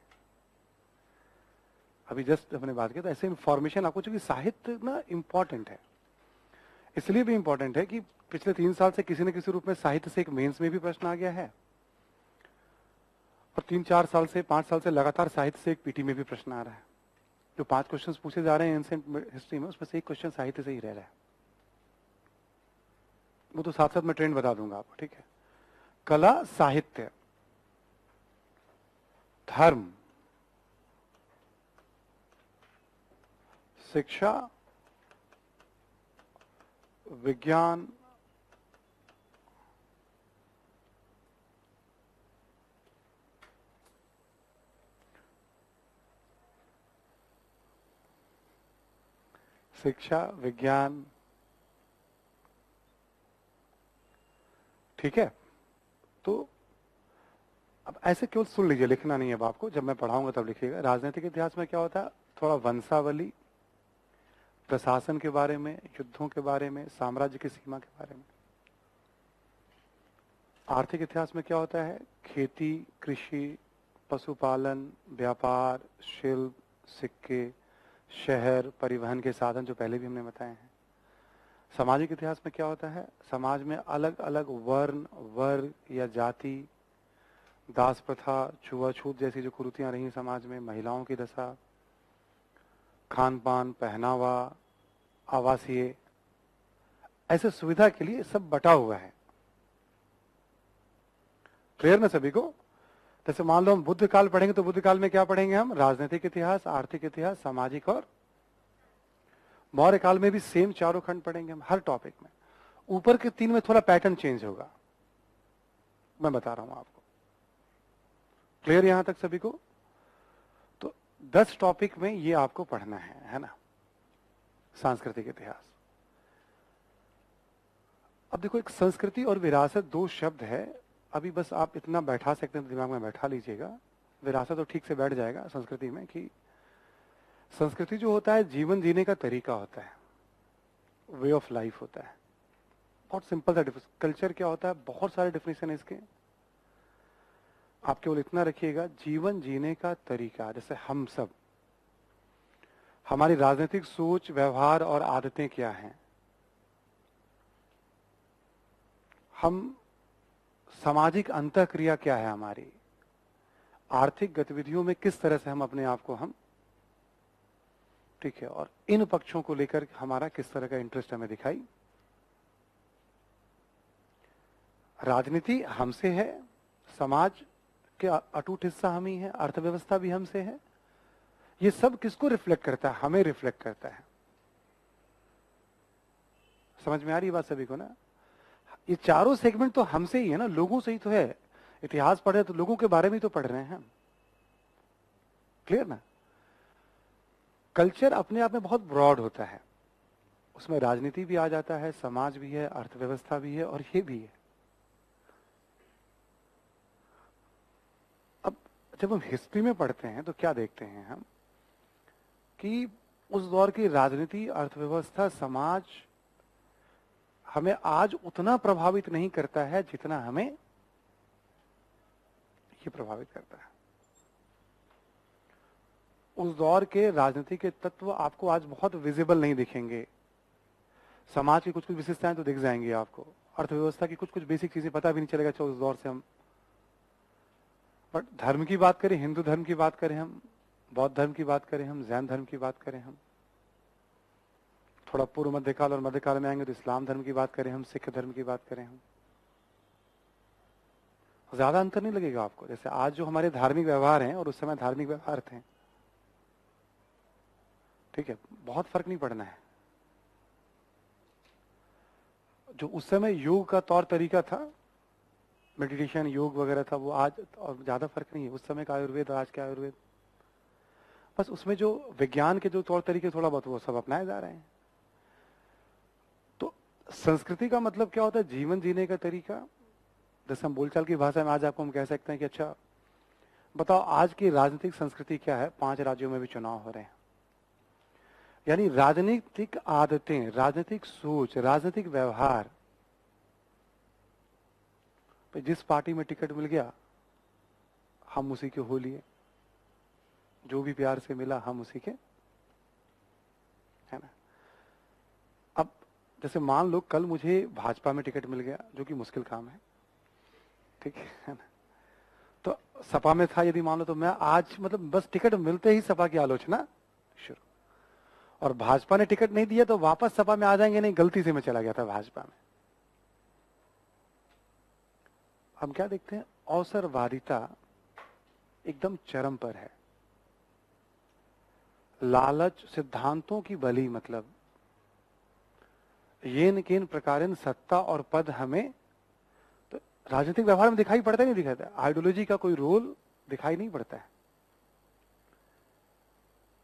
अभी जस्ट हमने बात की, तो ऐसे इंफॉर्मेशन आपको, चूंकि साहित्य ना इंपॉर्टेंट है, इसलिए भी इंपॉर्टेंट है कि पिछले 3 साल से किसी न किसी रूप में साहित्य से एक मेंस में भी प्रश्न आ गया है, और 3-4 साल से, 5 साल से लगातार साहित्य से एक पीटी में भी प्रश्न आ रहा है। जो 5 क्वेश्चंस पूछे जा रहे हैं एंशिएंट हिस्ट्री में, उसमें से एक क्वेश्चन साहित्य से ही रह रहा है। वो तो साथ साथ मैं ट्रेंड बता दूंगा आपको। ठीक है, कला, साहित्य, धर्म, शिक्षा, विज्ञान, शिक्षा, विज्ञान, ठीक है, तो अब ऐसे केवल सुन लीजिए, लिखना नहीं है अब आपको, जब मैं पढ़ाऊंगा तब लिखिएगा। राजनीतिक इतिहास में क्या होता है, थोड़ा वंशावली, प्रशासन के बारे में, युद्धों के बारे में, साम्राज्य की सीमा के बारे में। आर्थिक इतिहास में क्या होता है, खेती, कृषि, पशुपालन, व्यापार, शिल्प, सिक्के, शहर, परिवहन के साधन जो पहले भी हमने बताए हैं। सामाजिक इतिहास में क्या होता है, समाज में अलग अलग वर्ण, वर्ग या जाति, दास प्रथा, छुआछूत जैसी जो कुरीतियां रही समाज में, महिलाओं की दशा, खान पान, पहनावा, आवासीय, ऐसे सुविधा के लिए सब बटा हुआ है। क्लियर ना सभी को? जैसे मान लो हम बुद्ध काल पढ़ेंगे तो बुद्ध काल में क्या पढ़ेंगे हम, राजनीतिक इतिहास, आर्थिक इतिहास, सामाजिक, और मौर्य काल में भी सेम चारों खंड पढ़ेंगे हम हर टॉपिक में। ऊपर के 3 में थोड़ा पैटर्न चेंज होगा, मैं बता रहा हूं आपको। क्लियर यहां तक सभी को? तो 10 टॉपिक में ये आपको पढ़ना है ना, सांस्कृतिक इतिहास। अब देखो, एक संस्कृति और विरासत 2 शब्द है, अभी बस आप इतना बैठा सकते हैं तो दिमाग में बैठा लीजिएगा। विरासत तो ठीक से बैठ जाएगा संस्कृति में, कि संस्कृति जो होता है जीवन जीने का तरीका होता है, वे ऑफ लाइफ होता है। बहुत सिंपल सा डिफरेंस। कल्चर क्या होता है, बहुत सारे डिफिनेशन है इसके, आप केवल इतना रखिएगा, जीवन जीने का तरीका। जैसे हम सब, हमारी राजनीतिक सोच, व्यवहार और आदतें क्या हैं, हम सामाजिक अंतःक्रिया क्या है हमारी, आर्थिक गतिविधियों में किस तरह से हम अपने आप को हम, ठीक है, और इन पक्षों को लेकर हमारा किस तरह का इंटरेस्ट हमें दिखाई। राजनीति हमसे है, समाज के अटूट हिस्सा हम ही है, अर्थव्यवस्था भी हमसे है। ये सब किसको रिफ्लेक्ट करता है, हमें रिफ्लेक्ट करता है। समझ में आ रही बात सभी को ना? ये चारों सेगमेंट तो हमसे ही है ना, लोगों से ही तो है। इतिहास पढ़ रहे तो लोगों के बारे में तो पढ़ रहे हैं हम। क्लियर ना? कल्चर अपने आप में बहुत ब्रॉड होता है, उसमें राजनीति भी आ जाता है, समाज भी है, अर्थव्यवस्था भी है, और ये भी है। अब जब हम हिस्ट्री में पढ़ते हैं तो क्या देखते हैं हम, कि उस दौर की राजनीति, अर्थव्यवस्था, समाज हमें आज उतना प्रभावित नहीं करता है जितना हमें ये प्रभावित करता है। उस दौर के राजनीति के तत्व आपको आज बहुत विजिबल नहीं दिखेंगे। समाज की कुछ कुछ विशेषताएं तो दिख जाएंगी आपको, अर्थव्यवस्था की कुछ कुछ बेसिक चीजें पता भी नहीं चलेगा उस दौर से हम। बट धर्म की बात करें, हिंदू धर्म की बात करें हम, बौद्ध धर्म की बात करें हम, जैन धर्म की बात करें हम, थोड़ा पूर्व मध्यकाल और मध्यकाल में आएंगे तो इस्लाम धर्म की बात करें हम, सिख धर्म की बात करें हम, ज्यादा अंतर नहीं लगेगा आपको। जैसे आज जो हमारे धार्मिक व्यवहार हैं और उस समय धार्मिक व्यवहार थे, ठीक है, बहुत फर्क नहीं पड़ना है। जो उस समय योग का तौर तरीका था, मेडिटेशन, योग वगैरह था, वो आज और ज्यादा फर्क नहीं है। उस समय का आयुर्वेद और आज के आयुर्वेद, बस उसमें जो विज्ञान के जो तौर तरीके थोड़ा बहुत वो सब अपनाए जा रहे हैं। तो संस्कृति का मतलब क्या होता है, जीवन जीने का तरीका। जैसे हम बोलचाल की भाषा में आज आपको हम कह सकते हैं कि अच्छा बताओ आज की राजनीतिक संस्कृति क्या है, 5 राज्यों में भी चुनाव हो रहे हैं, यानी राजनीतिक आदतें, राजनीतिक सोच, राजनीतिक व्यवहार, जिस पार्टी में टिकट मिल गया हम उसी के हो लिए, जो भी प्यार से मिला हम उसी के, है ना। अब जैसे मान लो कल मुझे भाजपा में टिकट मिल गया, जो कि मुश्किल काम है, ठीक है ना। तो सपा में था यदि मान लो, तो मैं आज मतलब बस टिकट मिलते ही सपा की आलोचना शुरू, और भाजपा ने टिकट नहीं दिया तो वापस सपा में आ जाएंगे, नहीं गलती से मैं चला गया था भाजपा में। हम क्या देखते हैं, अवसरवादिता एकदम चरम पर है, लालच, सिद्धांतों की बलि, मतलब येन केन प्रकारेण सत्ता और पद हमें तो राजनीतिक व्यवहार में दिखाई पड़ता ही नहीं दिखाता, आइडियोलॉजी का कोई रोल दिखाई नहीं पड़ता है।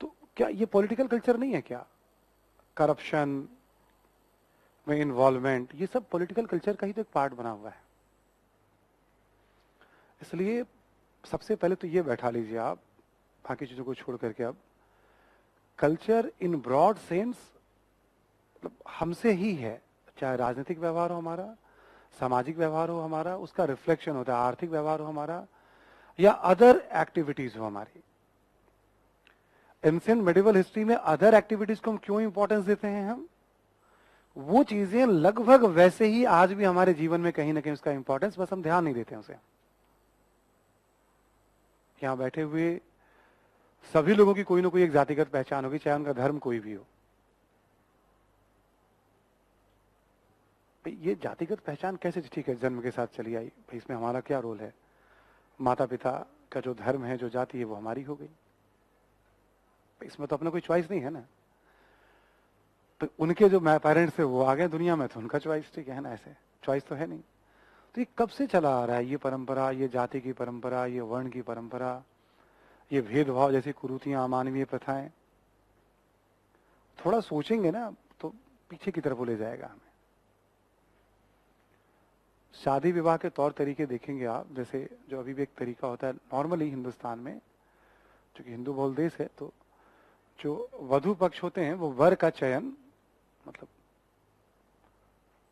तो क्या ये पॉलिटिकल कल्चर नहीं है क्या? करप्शन में इन्वॉल्वमेंट, ये सब पॉलिटिकल कल्चर का ही तो एक पार्ट बना हुआ है। इसलिए सबसे पहले तो ये बैठा लीजिए आप, बाकी चीजों को छोड़ करके, अब कल्चर इन ब्रॉड सेंस मतलब हमसे ही है, चाहे राजनीतिक व्यवहार हो हमारा, सामाजिक व्यवहार हो हमारा, उसका रिफ्लेक्शन होता है, आर्थिक व्यवहार हो हमारा, या अदर एक्टिविटीज हो हमारी। एंशिएंट मेडिवल हिस्ट्री में अदर एक्टिविटीज को हम क्यों इंपॉर्टेंस देते हैं? हम वो चीजें लगभग वैसे ही आज भी हमारे जीवन में कहीं ना कहीं उसका इंपॉर्टेंस, बस हम ध्यान नहीं देते उसे। यहां बैठे हुए सभी लोगों की कोई ना कोई एक जातिगत पहचान होगी, चाहे उनका धर्म कोई भी हो। ये जातिगत पहचान कैसे, ठीक है जन्म के साथ चली आई भाई, इसमें हमारा क्या रोल है? माता पिता का जो धर्म है, जो जाति है, वो हमारी हो गई, इसमें तो अपना कोई चॉइस नहीं है ना। तो उनके जो पेरेंट्स थे वो आ गए दुनिया में, तो उनका चॉइस, ठीक है ना, ऐसे चॉइस तो है नहीं। तो ये कब से चला आ रहा है, ये परंपरा, ये जाति की परंपरा, ये वर्ण की परंपरा, ये भेदभाव जैसी कुरीतियां, अमानवीय प्रथाएं? थोड़ा सोचेंगे ना तो पीछे की तरफ वो ले जाएगा हमें। शादी विवाह के तौर तरीके देखेंगे आप, जैसे जो अभी भी एक तरीका होता है नॉर्मली हिंदुस्तान में, क्योंकि हिंदू बहुल देश है, तो जो वधु पक्ष होते हैं वो वर का चयन, मतलब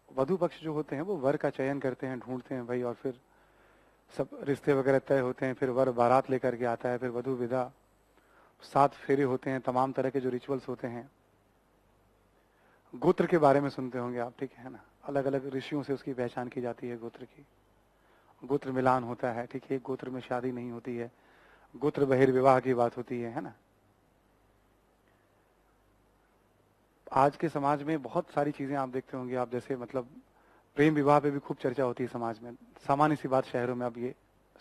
वधु पक्ष जो होते हैं वो वर का चयन करते हैं, ढूंढते हैं भाई, और फिर सब रिश्ते वगैरह तय होते हैं, फिर वर बारात लेकर के आता है, फिर वधु विदा, 7 फेरे होते हैं, तमाम तरह के जो रिचुअल्स होते हैं। गोत्र के बारे में सुनते होंगे आप, ठीक है ना, अलग अलग ऋषियों से उसकी पहचान की जाती है गोत्र की, गोत्र मिलान होता है, ठीक है, एक गोत्र में शादी नहीं होती है, गोत्र बहिर्विवाह की बात होती है ना। आज के समाज में बहुत सारी चीजें आप देखते होंगे आप, जैसे मतलब प्रेम विवाह पे भी खूब चर्चा होती है समाज में, सामान्य सी बात शहरों में, अब ये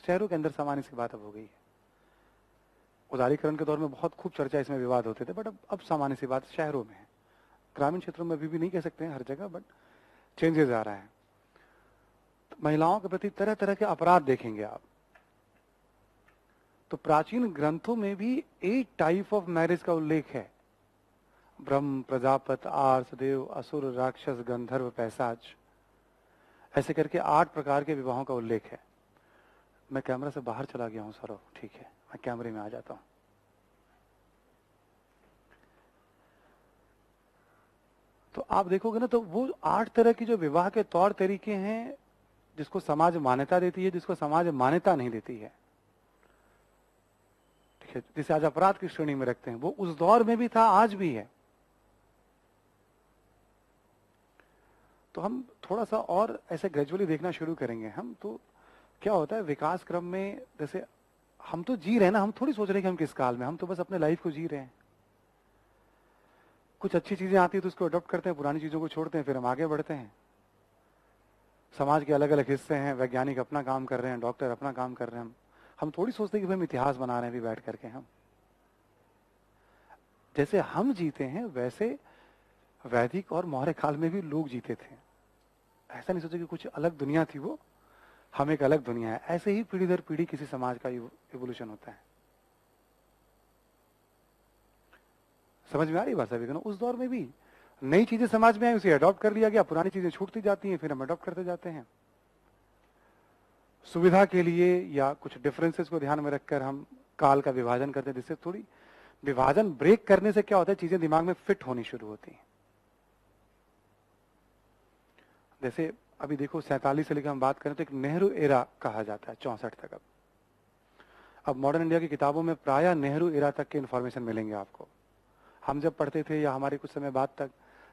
शहरों के अंदर सामान्य सी बात अब हो गई है। उदारीकरण के दौर में बहुत खूब चर्चा, इसमें विवाद होते थे, बट अब सामान्य सी बात शहरों में है। ग्रामीण क्षेत्रों में अभी भी नहीं कह सकते हैं हर जगह, बट चेंजेस आ रहा है। तो महिलाओं के प्रति तरह तरह के अपराध देखेंगे आप, तो प्राचीन ग्रंथों में भी 8 टाइप ऑफ मैरिज का उल्लेख है। ब्रह्म, प्रजापत, आर्स, देव, असुर, राक्षस, गंधर्व, पैशाच, ऐसे करके 8 प्रकार के विवाहों का उल्लेख है। मैं कैमरा से बाहर चला गया हूं सरो, ठीक है, मैं कैमरे में आ जाता हूं। तो आप देखोगे ना, तो वो 8 तरह की जो विवाह के तौर तरीके हैं, जिसको समाज मान्यता देती है, जिसको समाज मान्यता नहीं देती है, ठीक है, जिसे आज अपराध की श्रेणी में रखते हैं, वो उस दौर में भी था, आज भी है। तो हम थोड़ा सा और ऐसे ग्रेजुअली देखना शुरू करेंगे हम, तो क्या होता है विकास क्रम में, जैसे हम तो जी रहे हैं ना, हम थोड़ी सोच रहे हैं कि हम किस काल में, हम तो बस अपने लाइफ को जी रहे हैं। कुछ अच्छी चीजें आती है तो उसको अडॉप्ट करते हैं, पुरानी चीजों को छोड़ते हैं, फिर हम आगे बढ़ते हैं। समाज के अलग अलग हिस्से हैं, वैज्ञानिक अपना काम कर रहे हैं, डॉक्टर अपना काम कर रहे हैं, हम थोड़ी सोचते हैं कि भाई हम इतिहास बना रहे हैं अभी बैठ करके। हम जैसे हम जीते हैं वैसे वैदिक और मौर्य काल में भी लोग जीते थे। ऐसा नहीं सोचे कि कुछ अलग दुनिया थी वो, हम एक अलग दुनिया है। ऐसे ही पीढ़ी दर पीढ़ी किसी समाज का इवोल्यूशन होता है। समझ में आ रही बात सभी को ना? उस दौर में भी नई चीजें समाज में आई, उसे अडॉप्ट कर लिया गया, पुरानी चीजें छूटती जाती हैं, फिर हम अडॉप्ट करते जाते हैं सुविधा के लिए, या कुछ डिफरेंसेस को ध्यान में रखकर हम काल का विभाजन करते हैं, जिससे थोड़ी विभाजन ब्रेक करने से क्या होता है, चीजें दिमाग में फिट होनी शुरू होती हैं। जैसे अभी देखो 47 से लेकर हम बात करें तो एक नेहरू एरा कहा जाता है 64 तक। अब मॉडर्न इंडिया की किताबों में प्रायः नेहरू एरा तक के इंफॉर्मेशन मिलेंगे आपको। हम जब पढ़ते थे या हमारे कुछ समय बाद तक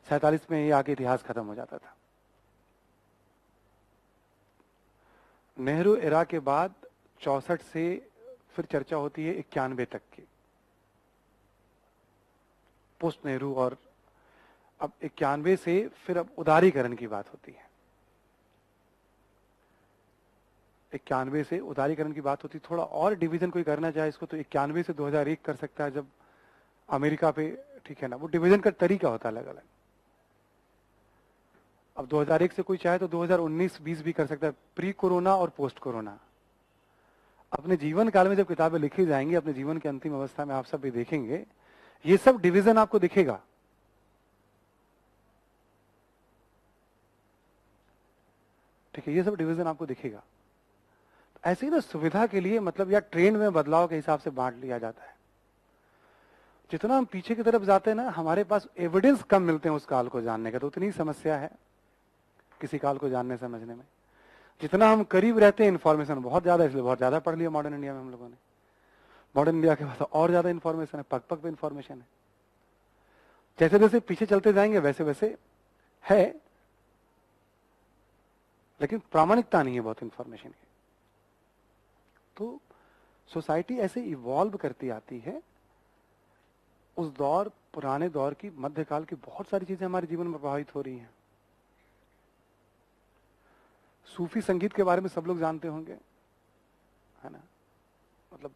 47 में ये आके इतिहास खत्म हो जाता था। नेहरू एरा के बाद 64 से फिर चर्चा होती है 91 तक की, पोस्ट नेहरू, और अब 91 से फिर अब उदारीकरण की बात होती है। 91 से उदारीकरण की बात होती, थोड़ा और डिवीजन कोई करना चाहे इसको तो 91 से 2001 कर सकता है, जब अमेरिका पे, ठीक है ना, वो डिवीजन का तरीका होता है अलग अलग। अब 2001 से कोई चाहे तो 2019-20 भी कर सकता है, प्री कोरोना और पोस्ट कोरोना। अपने जीवन काल में जब किताबें लिखी जाएंगी, अपने जीवन के अंतिम अवस्था में आप सब भी देखेंगे, ये सब डिवीजन आपको दिखेगा। ठीक है, ये सब डिवीजन आपको दिखेगा। ऐसे ही ना सुविधा के लिए मतलब या ट्रेंड में बदलाव के हिसाब से बांट लिया जाता है। जितना हम पीछे की तरफ जाते हैं ना, हमारे पास एविडेंस कम मिलते हैं उस काल को जानने का, तो उतनी समस्या है किसी काल को जानने समझने में। जितना हम करीब रहते हैं इन्फॉर्मेशन बहुत ज्यादा, इसलिए बहुत ज्यादा पढ़ लिया मॉडर्न इंडिया में हम लोगों ने। मॉडर्न इंडिया के पास और ज्यादा इन्फॉर्मेशन है, पग पग पे इन्फॉर्मेशन है। जैसे जैसे पीछे चलते जाएंगे वैसे वैसे है, लेकिन प्रामाणिकता नहीं है बहुत इन्फॉर्मेशन की। तो सोसाइटी ऐसे इवॉल्व करती आती है। उस दौर, पुराने दौर की, मध्यकाल की बहुत सारी चीजें हमारे जीवन में प्रभावित हो रही हैं। सूफी संगीत के बारे में सब लोग जानते होंगे, है ना। मतलब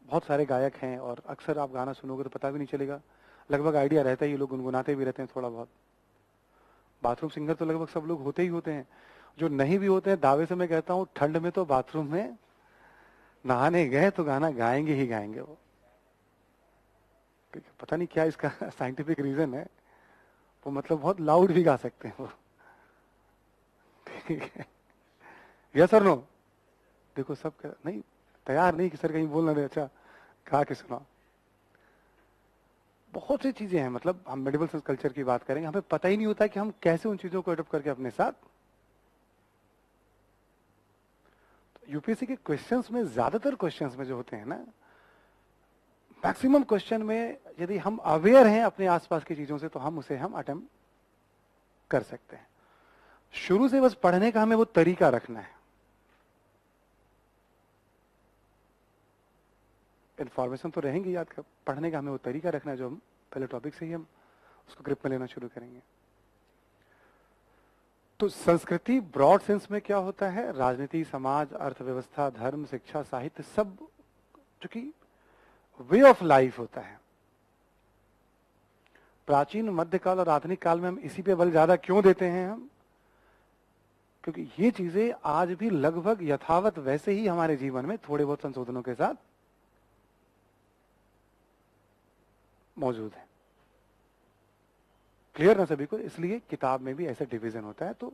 बहुत सारे गायक हैं और अक्सर आप गाना सुनोगे तो पता भी नहीं चलेगा, लगभग आइडिया रहता है, ये लोग गुनगुनाते भी रहते हैं थोड़ा बहुत। बाथरूम सिंगर तो लगभग सब लोग होते ही होते हैं। जो नहीं भी होते हैं, दावे से मैं कहता हूँ ठंड में तो बाथरूम में नहाने गए तो गाना गाएंगे ही गाएंगे वो। पता नहीं क्या इसका साइंटिफिक रीजन है, वो मतलब बहुत लाउड भी गा सकते हैं वो। ठीक है, यस और नो? देखो सब नहीं तैयार नहीं कि सर कहीं बोलना दे, अच्छा कहा के सुना। बहुत सी चीजें हैं, मतलब हम मेडिवल कल्चर की बात करेंगे, हमें पता ही नहीं होता कि हम कैसे उन चीजों को अडॉप्ट करके अपने साथ। तो यूपीएससी के क्वेश्चंस में, ज्यादातर क्वेश्चंस में जो होते हैं ना, मैक्सिमम क्वेश्चन में यदि हम अवेयर हैं अपने आसपास की चीजों से तो हम उसे अटेम्प्ट कर सकते हैं। शुरू से बस पढ़ने का हमें वो तरीका रखना है। इन्फॉर्मेशन तो रहेंगी याद कर, पढ़ने का हमें वो तरीका रखना है जो हम पहले टॉपिक से ही हम उसको ग्रिप में लेना शुरू करेंगे। तो संस्कृति ब्रॉड सेंस में क्या होता है? राजनीति, समाज, अर्थव्यवस्था, धर्म, शिक्षा, साहित्य, सब जो कि वे ऑफ लाइफ होता है। प्राचीन, मध्यकाल और आधुनिक काल में हम इसी पे बल ज्यादा क्यों देते हैं हम? क्योंकि ये चीजें आज भी लगभग यथावत वैसे ही हमारे जीवन में थोड़े बहुत संशोधनों के साथ मौजूद है। क्लियर ना सभी को? इसलिए किताब में भी ऐसा डिवीजन होता है। तो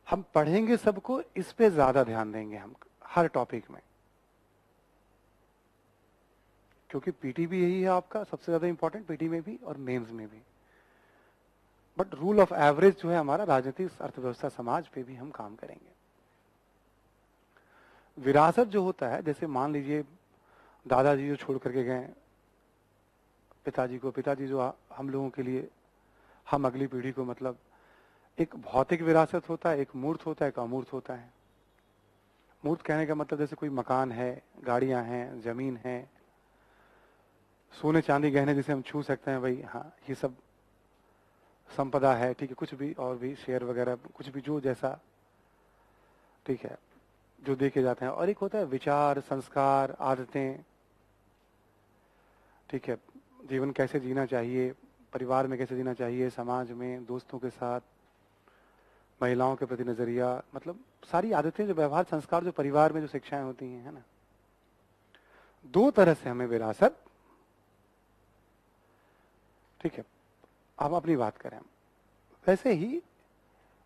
हम पढ़ेंगे सबको, इस पे ज्यादा ध्यान देंगे हम हर टॉपिक में, क्योंकि पीटी भी यही है आपका सबसे ज्यादा इंपॉर्टेंट, पीटी में भी और मेंस में भी। बट रूल ऑफ एवरेज जो है हमारा राजनीति, अर्थव्यवस्था, समाज पे भी हम काम करेंगे। विरासत जो होता है, जैसे मान लीजिए दादाजी जो छोड़ करके गए पिताजी को, पिताजी जो हम लोगों के लिए, हम अगली पीढ़ी को, मतलब एक भौतिक विरासत होता है, एक मूर्त होता है, एक अमूर्त होता है। मूर्त कहने का मतलब जैसे कोई मकान है, गाड़ियां हैं, जमीन है, सोने चांदी गहने जिसे हम छू सकते हैं, भाई हाँ ये सब संपदा है, ठीक है। कुछ भी और भी शेयर वगैरह कुछ भी जो जैसा, ठीक है, जो देखे जाते हैं। और एक होता है विचार, संस्कार, आदतें, ठीक है, जीवन कैसे जीना चाहिए, परिवार में कैसे जीना चाहिए, समाज में, दोस्तों के साथ, महिलाओं के प्रति नजरिया, मतलब सारी आदतें, जो व्यवहार, संस्कार, जो परिवार में जो शिक्षाएं होती हैं, है ना। दो तरह से हमें विरासत, ठीक है, अब अपनी बात करें, वैसे ही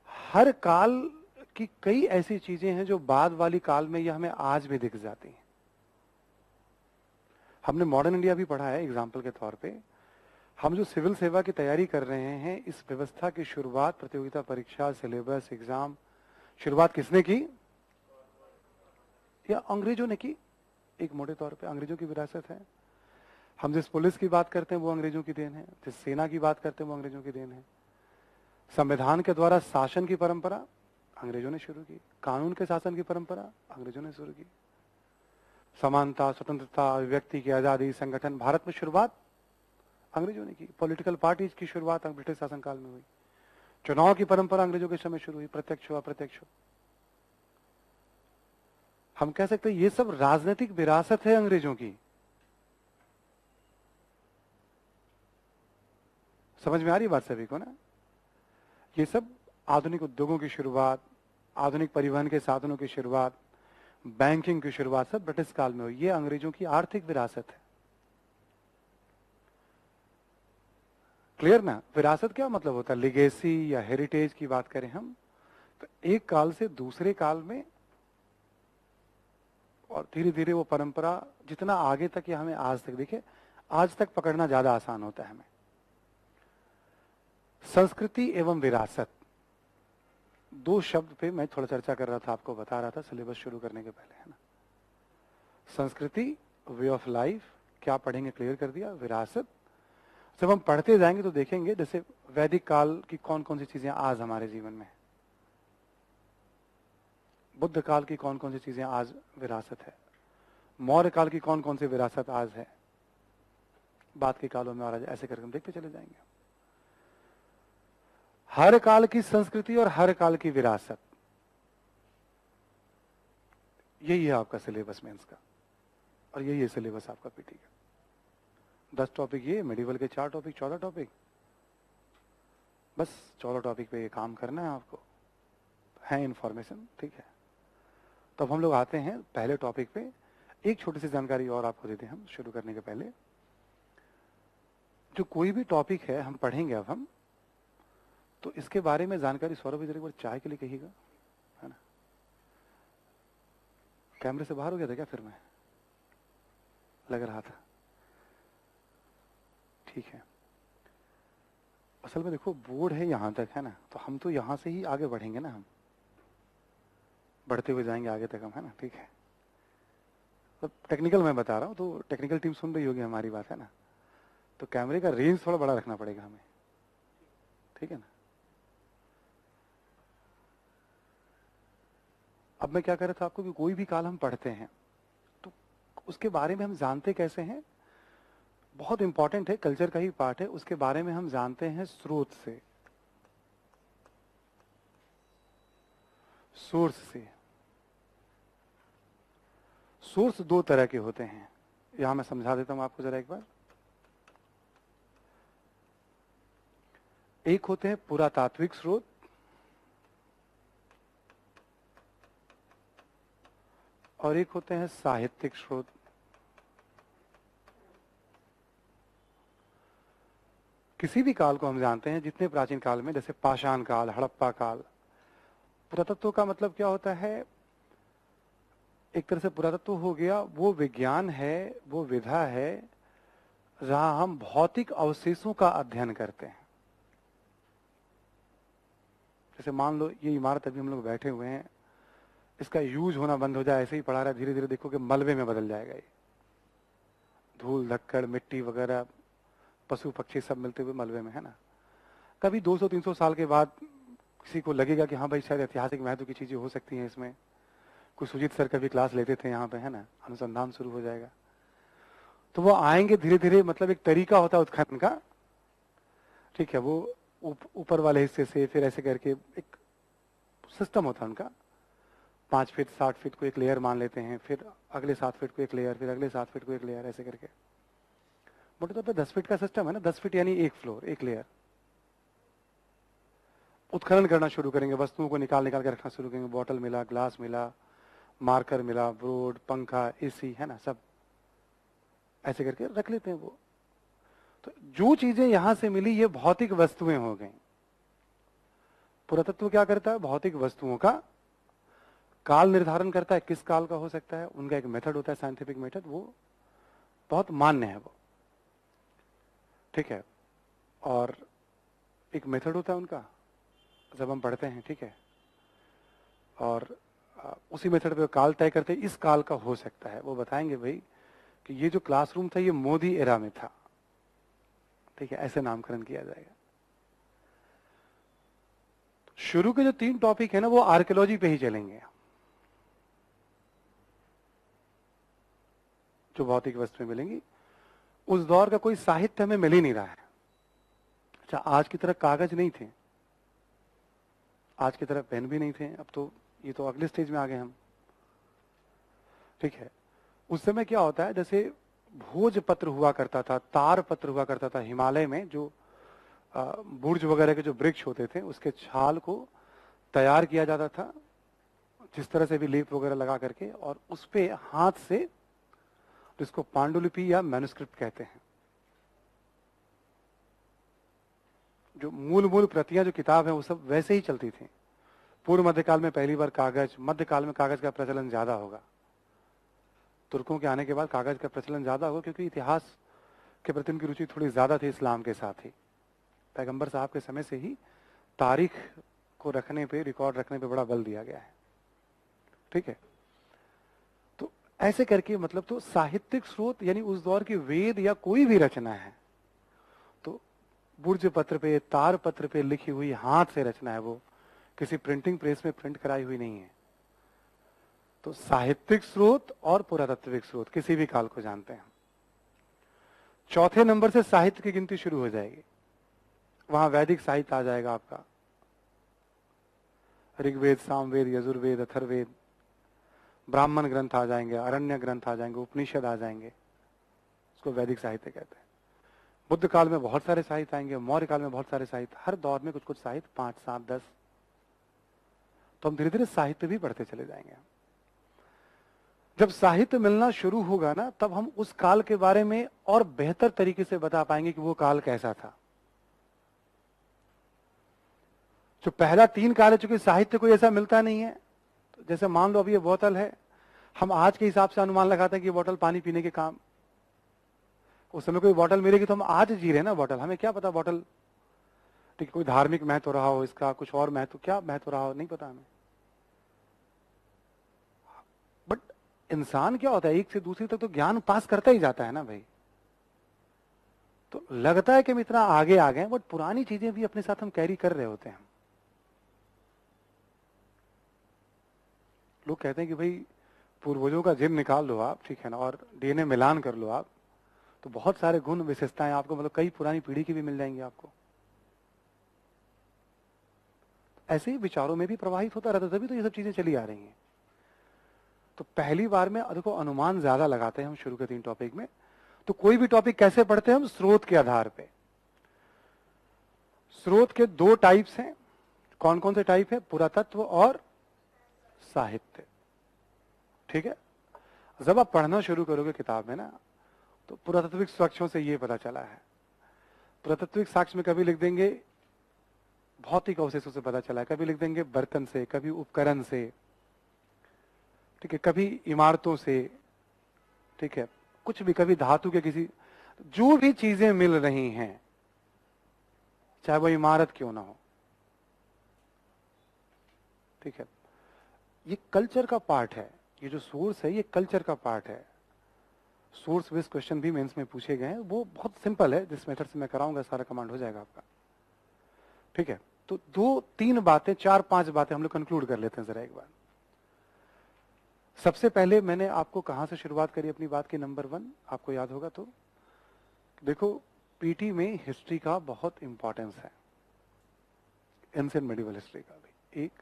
हर काल की कई ऐसी चीजें हैं जो बाद वाली काल में या हमें आज भी दिख जाती हैं। हमने मॉडर्न इंडिया भी पढ़ा है एग्जाम्पल के तौर पे। हम जो सिविल सेवा की तैयारी कर रहे हैं, इस व्यवस्था की शुरुआत, प्रतियोगिता परीक्षा, सिलेबस, एग्जाम, शुरुआत किसने की? या अंग्रेजों ने की। एक मोटे तौर पे अंग्रेजों की विरासत है। हम जिस पुलिस की बात करते हैं वो अंग्रेजों की देन है, जिस सेना की बात करते हैं वो अंग्रेजों की देन है। संविधान के द्वारा शासन की परंपरा अंग्रेजों ने शुरू की, कानून के शासन की परंपरा अंग्रेजों ने शुरू की, समानता, स्वतंत्रता, अभिव्यक्ति की आजादी, संगठन, भारत में शुरुआत अंग्रेजों ने की। पॉलिटिकल पार्टीज की शुरुआत ब्रिटिश शासनकाल में हुई। चुनाव की परंपरा अंग्रेजों के समय शुरू हुई, प्रत्यक्ष हो अप्रत्यक्ष हो। हम कह सकते हैं ये सब राजनीतिक विरासत है अंग्रेजों की। समझ में आ रही बात सभी को ना? ये सब आधुनिक उद्योगों की शुरुआत, आधुनिक परिवहन के साधनों की शुरुआत, बैंकिंग की शुरुआत सब ब्रिटिश काल में हुई। ये अंग्रेजों की आर्थिक विरासत है। क्लियर ना? विरासत क्या मतलब होता है? लिगेसी या हेरिटेज की बात करें हम, तो एक काल से दूसरे काल में और धीरे धीरे वो परंपरा जितना आगे तक या हमें आज तक, देखिए आज तक पकड़ना ज्यादा आसान होता है हमें। संस्कृति एवं विरासत, दो शब्द पे मैं थोड़ा चर्चा कर रहा था, आपको बता रहा था सिलेबस शुरू करने के पहले, है ना। संस्कृति, वे ऑफ लाइफ, क्या पढ़ेंगे क्लियर कर दिया। विरासत, जब हम पढ़ते जाएंगे तो देखेंगे जैसे वैदिक काल की कौन कौन सी चीजें आज हमारे जीवन में, बुद्ध काल की कौन कौन सी चीजें आज विरासत है, मौर्य काल की कौन कौन सी विरासत आज है, बाद के कालों में, और आज ऐसे करके हम देखते चले जाएंगे। हर काल की संस्कृति और हर काल की विरासत, यही है आपका सिलेबस मेंस का, और यही है सिलेबस आपका पीटी का। 10 टॉपिक ये, मेडिवल के 4 टॉपिक, 14 टॉपिक, बस 14 टॉपिक पे ये काम करना है आपको, है इंफॉर्मेशन, ठीक है। तो अब हम लोग आते हैं पहले टॉपिक पे। एक छोटी सी जानकारी और आपको देते हैं हम शुरू करने के पहले। जो कोई भी टॉपिक है हम पढ़ेंगे अब हम, तो इसके बारे में जानकारी, सौरभ इधर एक बार चाय के लिए कहिएगा, है ना। कैमरे से बाहर हो गया था क्या फिर मैं, लग रहा था, ठीक है। असल में देखो बोर्ड है यहां तक, है ना, तो हम तो यहां से ही आगे बढ़ेंगे ना, हम बढ़ते हुए जाएंगे आगे तक हम, है ना, ठीक है। तो टेक्निकल मैं बता रहा हूं, तो टेक्निकल टीम सुन रही होगी हमारी बात, है ना। तो कैमरे का रेंज थोड़ा बड़ा रखना पड़ेगा हमें, ठीक है ना। अब मैं क्या कह रहा था आपको कि कोई भी काल हम पढ़ते हैं तो उसके बारे में हम जानते कैसे हैं, बहुत इंपॉर्टेंट है, कल्चर का ही पार्ट है। उसके बारे में हम जानते हैं स्रोत से, सोर्स से। सोर्स दो तरह के होते हैं, यहां मैं समझा देता हूं आपको जरा एक बार। एक होते हैं पुरातात्विक स्रोत, और एक होते हैं साहित्यिक स्रोत। किसी भी काल को हम जानते हैं, जितने प्राचीन काल में, जैसे पाषाण काल, हड़प्पा काल। पुरातत्व का मतलब क्या होता है, एक तरह से पुरातत्व हो गया वो विज्ञान है, वो विधा है जहां हम भौतिक अवशेषों का अध्ययन करते हैं। जैसे मान लो ये इमारत अभी हम लोग बैठे हुए हैं, इसका यूज होना बंद हो जाए, ऐसे ही पड़ा रहा, धीरे धीरे देखो कि मलबे में बदल जाएगा ये। धूल धक्कड़ मिट्टी वगैरह, पशु पक्षी सब मिलते हुए मलबे में, है ना। कभी 200-300 साल के बाद किसी को लगेगा कि हाँ भाई शायद ऐतिहासिक महत्व की चीजें हो सकती हैं इसमें। कुछ सुजीत सर कभी क्लास लेते थे यहाँ पे, है ना, अनुसंधान शुरू हो जाएगा, तो वो आएंगे धीरे धीरे। मतलब एक तरीका होता है उत्खनन का, ठीक है, वो ऊपर वाले हिस्से से फिर ऐसे करके एक सिस्टम होता है उनका। 5 फीट 60 फीट को एक लेयर मान लेते हैं, फिर अगले 7 फीट को एक लेयर, फिर अगले 7 फीट को एक लेयर, ऐसे करके। मोटे तौर पर 10 फीट का सिस्टम है ना, 10 फीट यानी एक फ्लोर, एक लेयर। उत्खनन करना शुरू करेंगे, वस्तुओं को निकाल निकाल के रखना शुरू करेंगे। बॉटल मिला, ग्लास मिला, मार्कर मिला, बोर्ड, पंखा, एसी, है ना, सब ऐसे करके रख लेते हैं वो। तो जो चीजें यहां से मिली ये भौतिक वस्तुएं हो गई। पुरातत्व क्या करता है, भौतिक वस्तुओं का काल निर्धारण करता है, किस काल का हो सकता है। उनका एक मेथड होता है, साइंटिफिक मेथड, वो बहुत मान्य है वो, ठीक है। और एक मेथड होता है उनका जब हम पढ़ते हैं, ठीक है, और उसी मेथड पे काल तय करते हैं, इस काल का हो सकता है। वो बताएंगे भाई कि ये जो क्लासरूम था ये मोदी एरा में था, ठीक है, ऐसे नामकरण किया जाएगा। शुरू के जो 3 टॉपिक है ना वो आर्कियोलॉजी पे ही चलेंगे, जो भौतिक वस्तुएं मिलेंगी। उस दौर का कोई साहित्य हमें मिल ही नहीं रहा है। अच्छा, आज की तरह कागज नहीं थे, आज की तरह पेन भी नहीं थे, अब तो ये तो अगले स्टेज में आ गए हम, ठीक है। उस समय क्या होता है, जैसे भोजपत्र हुआ करता था, तार पत्र हुआ करता था। हिमालय में जो बुर्ज वगैरह के जो वृक्ष होते थे उसके छाल को तैयार किया जाता था, जिस तरह से भी लेप वगैरह लगा करके, और उस पे हाथ से, जिसको पांडुलिपि या मैन्युस्क्रिप्ट कहते हैं, जो मूल मूल प्रतियां जो किताब है वो सब वैसे ही चलती थी। पूर्व मध्यकाल में पहली बार कागज, मध्यकाल में कागज का प्रचलन ज्यादा होगा, तुर्कों के आने के बाद कागज का प्रचलन ज्यादा हुआ, क्योंकि इतिहास के प्रति उनकी रुचि थोड़ी ज्यादा थी इस्लाम के साथ ही। पैगंबर साहब के समय से ही तारीख को रखने पे, रिकॉर्ड रखने पे बड़ा बल दिया गया है। ठीक है, तो ऐसे करके मतलब तो साहित्यिक स्रोत यानी उस दौर की वेद या कोई भी रचना है तो बुर्ज पत्र पे, तार पत्र पे लिखी हुई हाथ से रचना है, वो किसी प्रिंटिंग प्रेस में प्रिंट कराई हुई नहीं है। तो साहित्यिक स्रोत और पुरातात्विक स्रोत किसी भी काल को जानते हैं। चौथे नंबर से साहित्य की गिनती शुरू हो जाएगी, वहां वैदिक साहित्य आ जाएगा आपका, ऋग्वेद, सामवेद, यजुर्वेद, अथर्ववेद, ब्राह्मण ग्रंथ आ जाएंगे, अरण्य ग्रंथ आ जाएंगे, उपनिषद आ जाएंगे, उसको वैदिक साहित्य कहते हैं। बुद्ध काल में बहुत सारे साहित्य आएंगे, मौर्य काल में बहुत सारे साहित्य, हर दौर में कुछ कुछ साहित्य, 5, 7, 10। तो हम धीरे धीरे साहित्य भी पढ़ते चले जाएंगे। जब साहित्य मिलना शुरू होगा ना, तब हम उस काल के बारे में और बेहतर तरीके से बता पाएंगे कि वो काल कैसा था। जो पहला 3 काल है, चूंकि साहित्य कोई ऐसा मिलता नहीं है, तो जैसे मान लो अभी ये बोतल है, हम आज के हिसाब से अनुमान लगाते हैं कि ये बोतल पानी पीने के काम, उस समय कोई बोतल मिलेगी तो हम आज जी रहे हैं ना बोतल, हमें क्या पता बोतल, ठीक है, कोई धार्मिक महत्व रहा हो इसका, कुछ और महत्व, क्या महत्व रहा हो नहीं पता हमें। बट इंसान क्या होता है, एक से दूसरी तक तो ज्ञान पास करता ही जाता है ना भाई। तो लगता है कि हम इतना आगे आ गए, बट पुरानी चीजें भी अपने साथ हम कैरी कर रहे होते हैं। लोग कहते हैं कि भाई पूर्वजों का जिन निकाल लो आप, ठीक है ना, और डीएनए मिलान कर लो आप, तो बहुत सारे गुण विशेषताएं आपको, मतलब कई पुरानी पीढ़ी की भी मिल जाएंगी आपको। ऐसे ही विचारों में भी प्रवाहित होता रहता, तभी तो ये सब चीजें चली आ रही हैं। तो पहली बार में देखो अनुमान ज्यादा लगाते हैं हम शुरू के 3 टॉपिक में। तो कोई भी टॉपिक कैसे पढ़ते हैं हम, स्रोत के आधार पे। स्रोत के 2 टाइप्स हैं। कौन कौन से टाइप है, पुरातत्व और साहित्य। ठीक है, जब आप पढ़ना शुरू करोगे किताब में ना, तो पुरातात्विक साक्ष्यों से ये पता चला है, पुरातात्विक साक्ष्य में कभी लिख देंगे भौतिक अवशेषों से पता चला है, कभी लिख देंगे बर्तन से, कभी उपकरण से, ठीक है, कभी इमारतों से, ठीक है, कुछ भी, कभी धातु के किसी, जो भी चीजें मिल रही हैं, चाहे वो इमारत क्यों ना हो, ठीक है, ये कल्चर का पार्ट है। ये जो सोर्स है ये कल्चर का पार्ट है। सोर्स बेस्ड क्वेश्चन भी मेंस में पूछे गए हैं, वो बहुत सिंपल है, जिस मेथड से मैं कराऊंगा सारा कमांड हो जाएगा आपका। ठीक है, तो 2-3 बातें, 4-5 बातें हम लोग कंक्लूड कर लेते हैं जरा एक बार। सबसे पहले मैंने आपको कहां से शुरुआत करी अपनी बात की, नंबर 1 आपको याद होगा तो देखो, पीटी में हिस्ट्री का बहुत इंपॉर्टेंस है, एंशिएंट मेडिवल हिस्ट्री का भी। एक,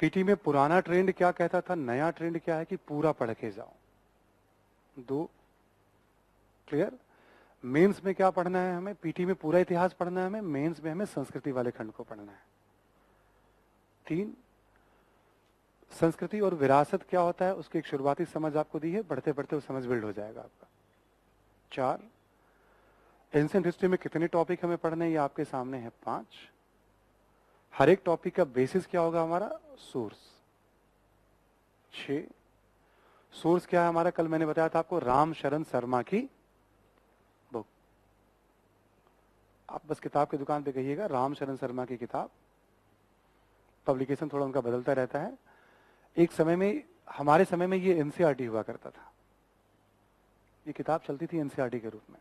पीटी में पुराना ट्रेंड क्या कहता था, नया ट्रेंड क्या है कि पूरा पढ़ के जाओ। 2, क्लियर। मेंस में क्या पढ़ना है हमें, पीटी में पूरा इतिहास पढ़ना है हमें, मेंस में हमें संस्कृति वाले खंड को पढ़ना है। 3, संस्कृति और विरासत क्या होता है उसकी एक शुरुआती समझ आपको दी है, बढ़ते बढ़ते वो समझ बिल्ड हो जाएगा आपका। 4, एंशिएंट हिस्ट्री में कितने टॉपिक हमें पढ़ने हैं ये आपके सामने है, 5। हर एक टॉपिक का बेसिस क्या होगा हमारा, सोर्स। 6, सोर्स क्या है हमारा, कल मैंने बताया था आपको, राम शरण शर्मा की बुक। आप बस किताब की दुकान पे कहिएगा राम शरण शर्मा की किताब, पब्लिकेशन थोड़ा उनका बदलता रहता है। एक समय में, हमारे समय में ये एनसीईआरटी हुआ करता था, ये किताब चलती थी एनसीईआरटी के रूप में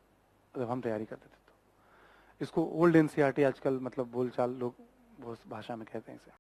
जब हम तैयारी करते थे। तो इसको ओल्ड एनसीईआरटी आजकल मतलब बोलचाल लोग वो भाषा में कहते हैं इसे।